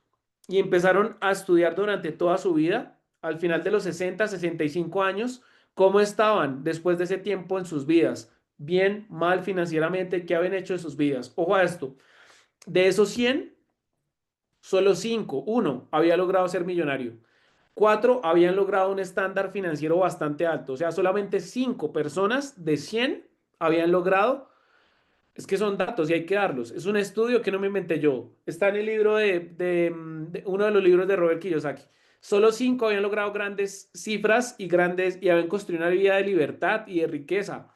y empezaron a estudiar durante toda su vida, al final de los 60, 65 años, cómo estaban después de ese tiempo en sus vidas, bien, mal financieramente, qué habían hecho de sus vidas. Ojo a esto, de esos 100 solo 5, uno había logrado ser millonario. 4 habían logrado un estándar financiero bastante alto. O sea, solamente 5 personas de 100 habían logrado. Es que son datos y hay que darlos. Es un estudio que no me inventé yo. Está en el libro de uno de los libros de Robert Kiyosaki. Solo 5 habían logrado grandes cifras y habían construido una vida de libertad y de riqueza.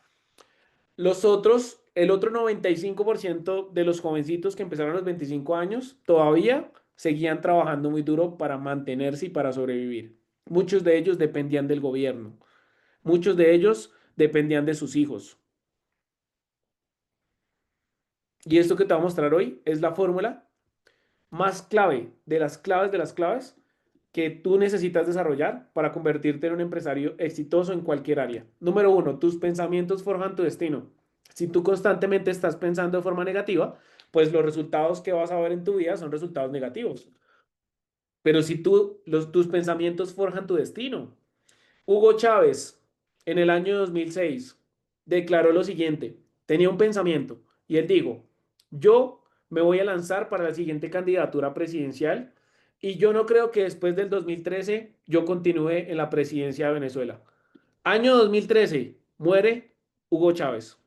Los otros, el otro 95% de los jovencitos que empezaron a los 25 años, todavía seguían trabajando muy duro para mantenerse y para sobrevivir. Muchos de ellos dependían del gobierno. Muchos de ellos dependían de sus hijos. Y esto que te voy a mostrar hoy es la fórmula más clave de las claves que tú necesitas desarrollar para convertirte en un empresario exitoso en cualquier área. Número uno, tus pensamientos forjan tu destino. Si tú constantemente estás pensando de forma negativa, pues los resultados que vas a ver en tu vida son resultados negativos. Pero si tus pensamientos forjan tu destino. Hugo Chávez, en el año 2006 declaró lo siguiente, tenía un pensamiento y él dijo, yo me voy a lanzar para la siguiente candidatura presidencial y yo no creo que después del 2013 yo continúe en la presidencia de Venezuela. Año 2013, muere Hugo Chávez.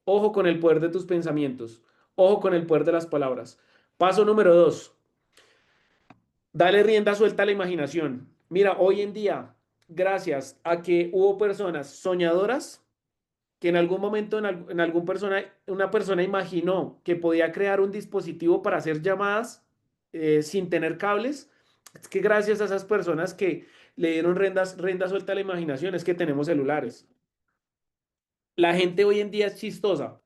Ojo con el poder de tus pensamientos, ojo con el poder de las palabras. Paso número dos, dale rienda suelta a la imaginación. Mira, hoy en día, gracias a que hubo personas soñadoras que en algún momento en algún persona, una persona imaginó que podía crear un dispositivo para hacer llamadas sin tener cables, es que gracias a esas personas que le dieron rienda suelta a la imaginación es que tenemos celulares. La gente hoy en día es chistosa.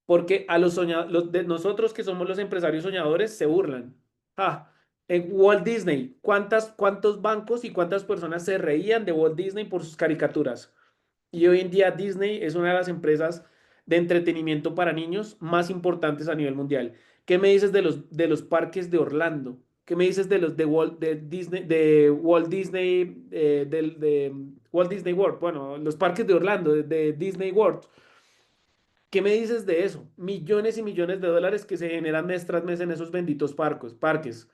Porque a los de nosotros que somos los empresarios soñadores se burlan. Ah, en Walt Disney, ¿cuántos bancos y cuántas personas se reían de Walt Disney por sus caricaturas? Y hoy en día Disney es una de las empresas de entretenimiento para niños más importantes a nivel mundial. ¿Qué me dices de los parques de Orlando? ¿Qué me dices de los de Walt Disney World? Bueno, los parques de Orlando, de Disney World. ¿Qué me dices de eso? Millones y millones de dólares que se generan mes tras mes en esos benditos parques.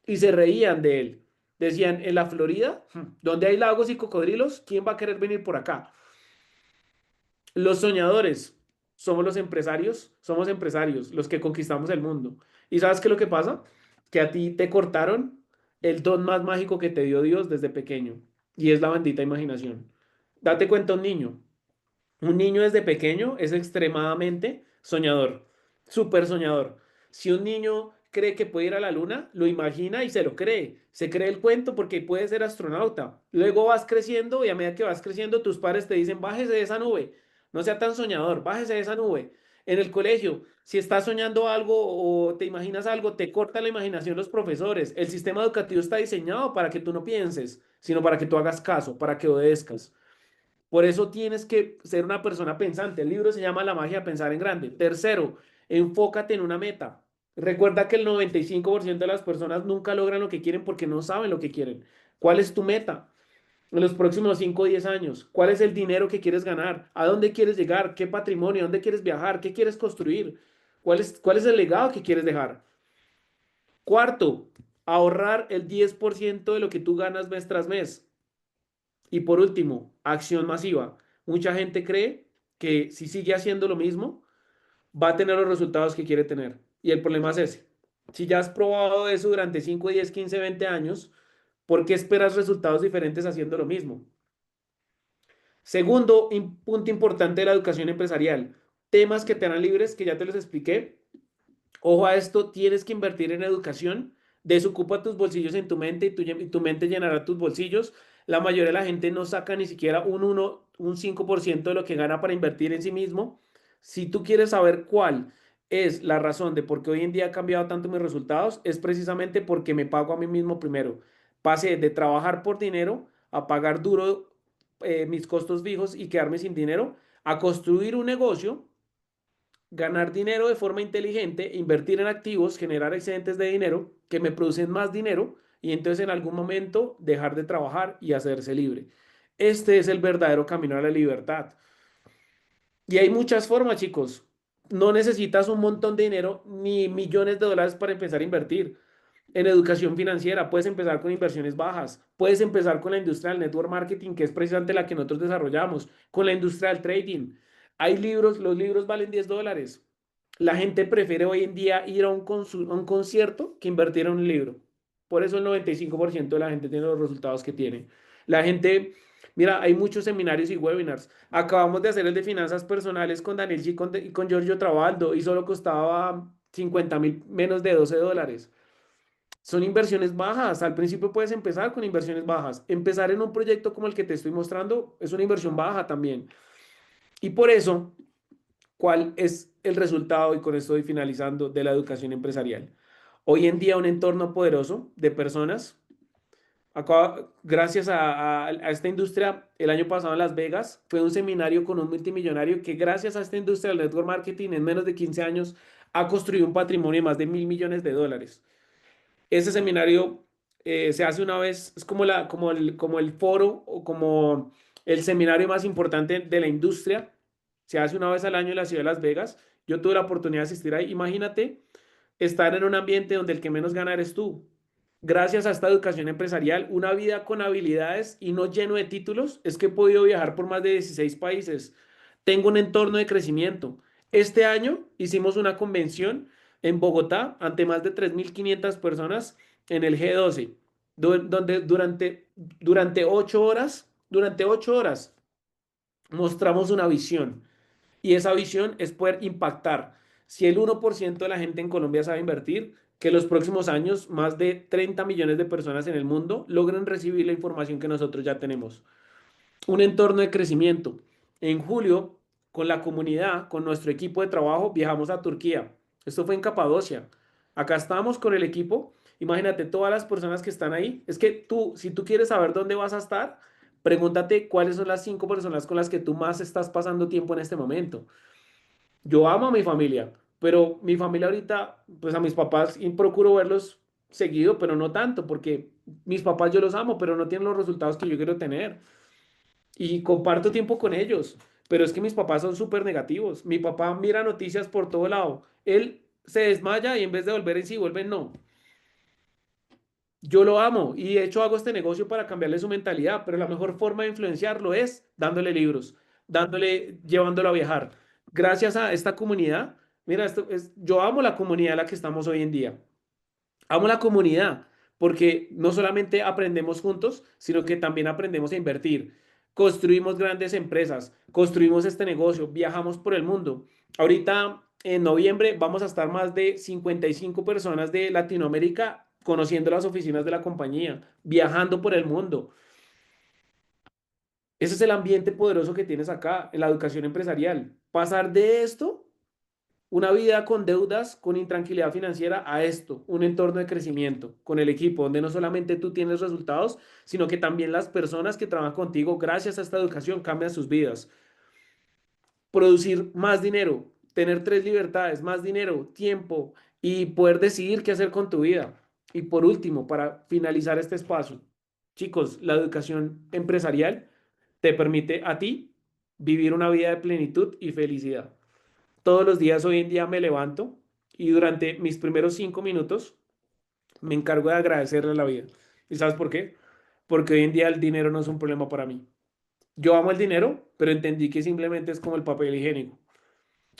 Y se reían de él. Decían, en la Florida, donde hay lagos y cocodrilos, ¿quién va a querer venir por acá? Los soñadores somos empresarios, los que conquistamos el mundo. ¿Y sabes qué es lo que pasa? Que a ti te cortaron el don más mágico que te dio Dios desde pequeño, y es la bendita imaginación. Date cuenta, un niño desde pequeño es extremadamente soñador, súper soñador. Si un niño cree que puede ir a la luna, lo imagina y se lo cree. Se cree el cuento porque puede ser astronauta. Luego vas creciendo y a medida que vas creciendo, tus padres te dicen, bájese de esa nube, no sea tan soñador, bájese de esa nube. En el colegio, si estás soñando algo o te imaginas algo, te corta la imaginación los profesores. El sistema educativo está diseñado para que tú no pienses, sino para que tú hagas caso, para que obedezcas. Por eso tienes que ser una persona pensante. El libro se llama La magia de pensar en grande. Tercero, enfócate en una meta. Recuerda que el 95% de las personas nunca logran lo que quieren porque no saben lo que quieren. ¿Cuál es tu meta en los próximos 5 o 10 años? ¿Cuál es el dinero que quieres ganar? ¿A dónde quieres llegar? ¿Qué patrimonio? ¿A dónde quieres viajar? ¿Qué quieres construir? ¿Cuál es el legado que quieres dejar? Cuarto, ahorrar el 10% de lo que tú ganas mes tras mes. Y por último, acción masiva. Mucha gente cree que si sigue haciendo lo mismo, va a tener los resultados que quiere tener. Y el problema es ese. Si ya has probado eso durante 5, 10, 15, 20 años, ¿por qué esperas resultados diferentes haciendo lo mismo? Segundo punto importante de la educación empresarial. Temas que te harán libres, que ya te los expliqué. Ojo a esto, tienes que invertir en educación. Desocupa tus bolsillos en tu mente y tu mente llenará tus bolsillos. La mayoría de la gente no saca ni siquiera un 5% de lo que gana para invertir en sí mismo. Si tú quieres saber cuál es la razón de por qué hoy en día ha cambiado tanto mis resultados, es precisamente porque me pago a mí mismo primero. Pasé de trabajar por dinero a pagar duro mis costos fijos y quedarme sin dinero, a construir un negocio, ganar dinero de forma inteligente, invertir en activos, generar excedentes de dinero que me producen más dinero y entonces en algún momento dejar de trabajar y hacerse libre. Este es el verdadero camino a la libertad. Y hay muchas formas, chicos. No necesitas un montón de dinero ni millones de dólares para empezar a invertir. En educación financiera puedes empezar con inversiones bajas, puedes empezar con la industria del network marketing, que es precisamente la que nosotros desarrollamos, con la industria del trading. Hay libros, los libros valen $10. La gente prefiere hoy en día ir a a un concierto que invertir en un libro. Por eso el 95% de la gente tiene los resultados que tiene. La gente, mira, hay muchos seminarios y webinars. Acabamos de hacer el de finanzas personales con Daniel G y con Giorgio Trabaldo y solo costaba 50.000, menos de $12. Son inversiones bajas. Al principio puedes empezar con inversiones bajas. Empezar en un proyecto como el que te estoy mostrando es una inversión baja también. Y por eso, ¿cuál es el resultado? Y con esto estoy finalizando de la educación empresarial. Hoy en día un entorno poderoso de personas. Acá, gracias a esta industria, el año pasado en Las Vegas fue un seminario con un multimillonario que gracias a esta industria del network marketing en menos de 15 años ha construido un patrimonio de más de $1.000 millones. Ese seminario se hace una vez, es como, como el foro o como el seminario más importante de la industria. Se hace una vez al año en la ciudad de Las Vegas. Yo tuve la oportunidad de asistir ahí. Imagínate estar en un ambiente donde el que menos gana eres tú. Gracias a esta educación empresarial, una vida con habilidades y no lleno de títulos, es que he podido viajar por más de 16 países. Tengo un entorno de crecimiento. Este año hicimos una convención en Bogotá ante más de 3.500 personas en el G12, donde durante 8 horas mostramos una visión. Y esa visión es poder impactar. Si el 1% de la gente en Colombia sabe invertir, que los próximos años más de 30 millones de personas en el mundo logren recibir la información que nosotros ya tenemos. Un entorno de crecimiento. En julio, con la comunidad, con nuestro equipo de trabajo, viajamos a Turquía. Esto fue en Capadocia. Acá estábamos con el equipo. Imagínate todas las personas que están ahí. Es que tú, si tú quieres saber dónde vas a estar, pregúntate cuáles son las 5 personas con las que tú más estás pasando tiempo en este momento. Yo amo a mi familia, pero mi familia ahorita, pues a mis papás y procuro verlos seguido, pero no tanto, porque mis papás yo los amo, pero no tienen los resultados que yo quiero tener. Y comparto tiempo con ellos, pero es que mis papás son súper negativos. Mi papá mira noticias por todo lado. Él se desmaya y en vez de volver en sí, vuelve en no. Yo lo amo y de hecho hago este negocio para cambiarle su mentalidad, pero la mejor forma de influenciarlo es dándole libros, llevándolo a viajar. Gracias a esta comunidad, mira, yo amo la comunidad en la que estamos hoy en día. Amo la comunidad porque no solamente aprendemos juntos, sino que también aprendemos a invertir. Construimos grandes empresas, construimos este negocio, viajamos por el mundo. Ahorita en noviembre vamos a estar más de 55 personas de Latinoamérica conociendo las oficinas de la compañía, viajando por el mundo. Ese es el ambiente poderoso que tienes acá en la educación empresarial. Pasar de esto, una vida con deudas, con intranquilidad financiera, a esto, un entorno de crecimiento con el equipo, donde no solamente tú tienes resultados, sino que también las personas que trabajan contigo, gracias a esta educación, cambian sus vidas. Producir más dinero, tener tres libertades, más dinero, tiempo y poder decidir qué hacer con tu vida. Y por último, para finalizar este espacio, chicos, la educación empresarial te permite a ti vivir una vida de plenitud y felicidad. Todos los días hoy en día me levanto y durante mis primeros 5 minutos Me encargo de agradecerle a la vida. ¿Y sabes por qué? Porque hoy en día el dinero no es un problema para mí. Yo amo el dinero, pero entendí que simplemente es como el papel higiénico.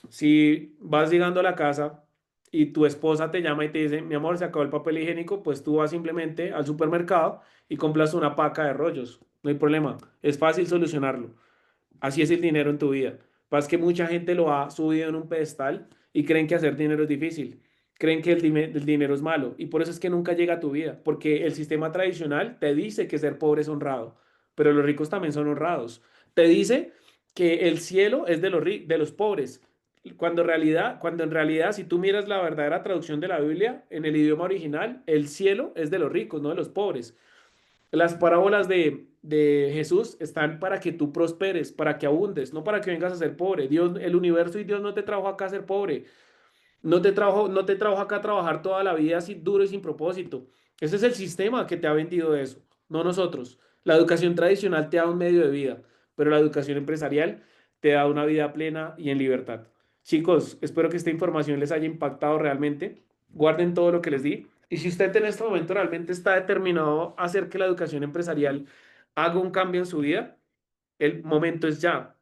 Si vas llegando a la casa y tu esposa te llama y te dice, mi amor, se acabó el papel higiénico, pues tú vas simplemente al supermercado y compras una paca de rollos. No hay problema. Es fácil solucionarlo. Así es el dinero en tu vida. Pasa que mucha gente lo ha subido en un pedestal y creen que hacer dinero es difícil. Creen que el dinero es malo y por eso es que nunca llega a tu vida, porque el sistema tradicional te dice que ser pobre es honrado, pero los ricos también son honrados. Te dice que el cielo es de los pobres, cuando en realidad, si tú miras la verdadera traducción de la Biblia en el idioma original, el cielo es de los ricos, no de los pobres. Las parábolas de Jesús están para que tú prosperes, para que abundes, no para que vengas a ser pobre. Dios, el universo y Dios no te trajo acá a ser pobre. No te trajo acá a trabajar toda la vida así duro y sin propósito. Ese es el sistema que te ha vendido eso, no nosotros. La educación tradicional te da un medio de vida, pero la educación empresarial te da una vida plena y en libertad. Chicos, espero que esta información les haya impactado realmente. Guarden todo lo que les di. Y si usted en este momento realmente está determinado a hacer que la educación empresarial haga un cambio en su vida, el momento es ya,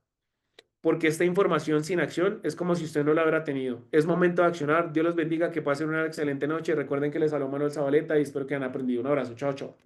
porque esta información sin acción es como si usted no la hubiera tenido. Es momento de accionar. Dios los bendiga, que pasen una excelente noche. Recuerden que les habló Manuel Zabaleta y espero que hayan aprendido. Un abrazo. Chao, chao.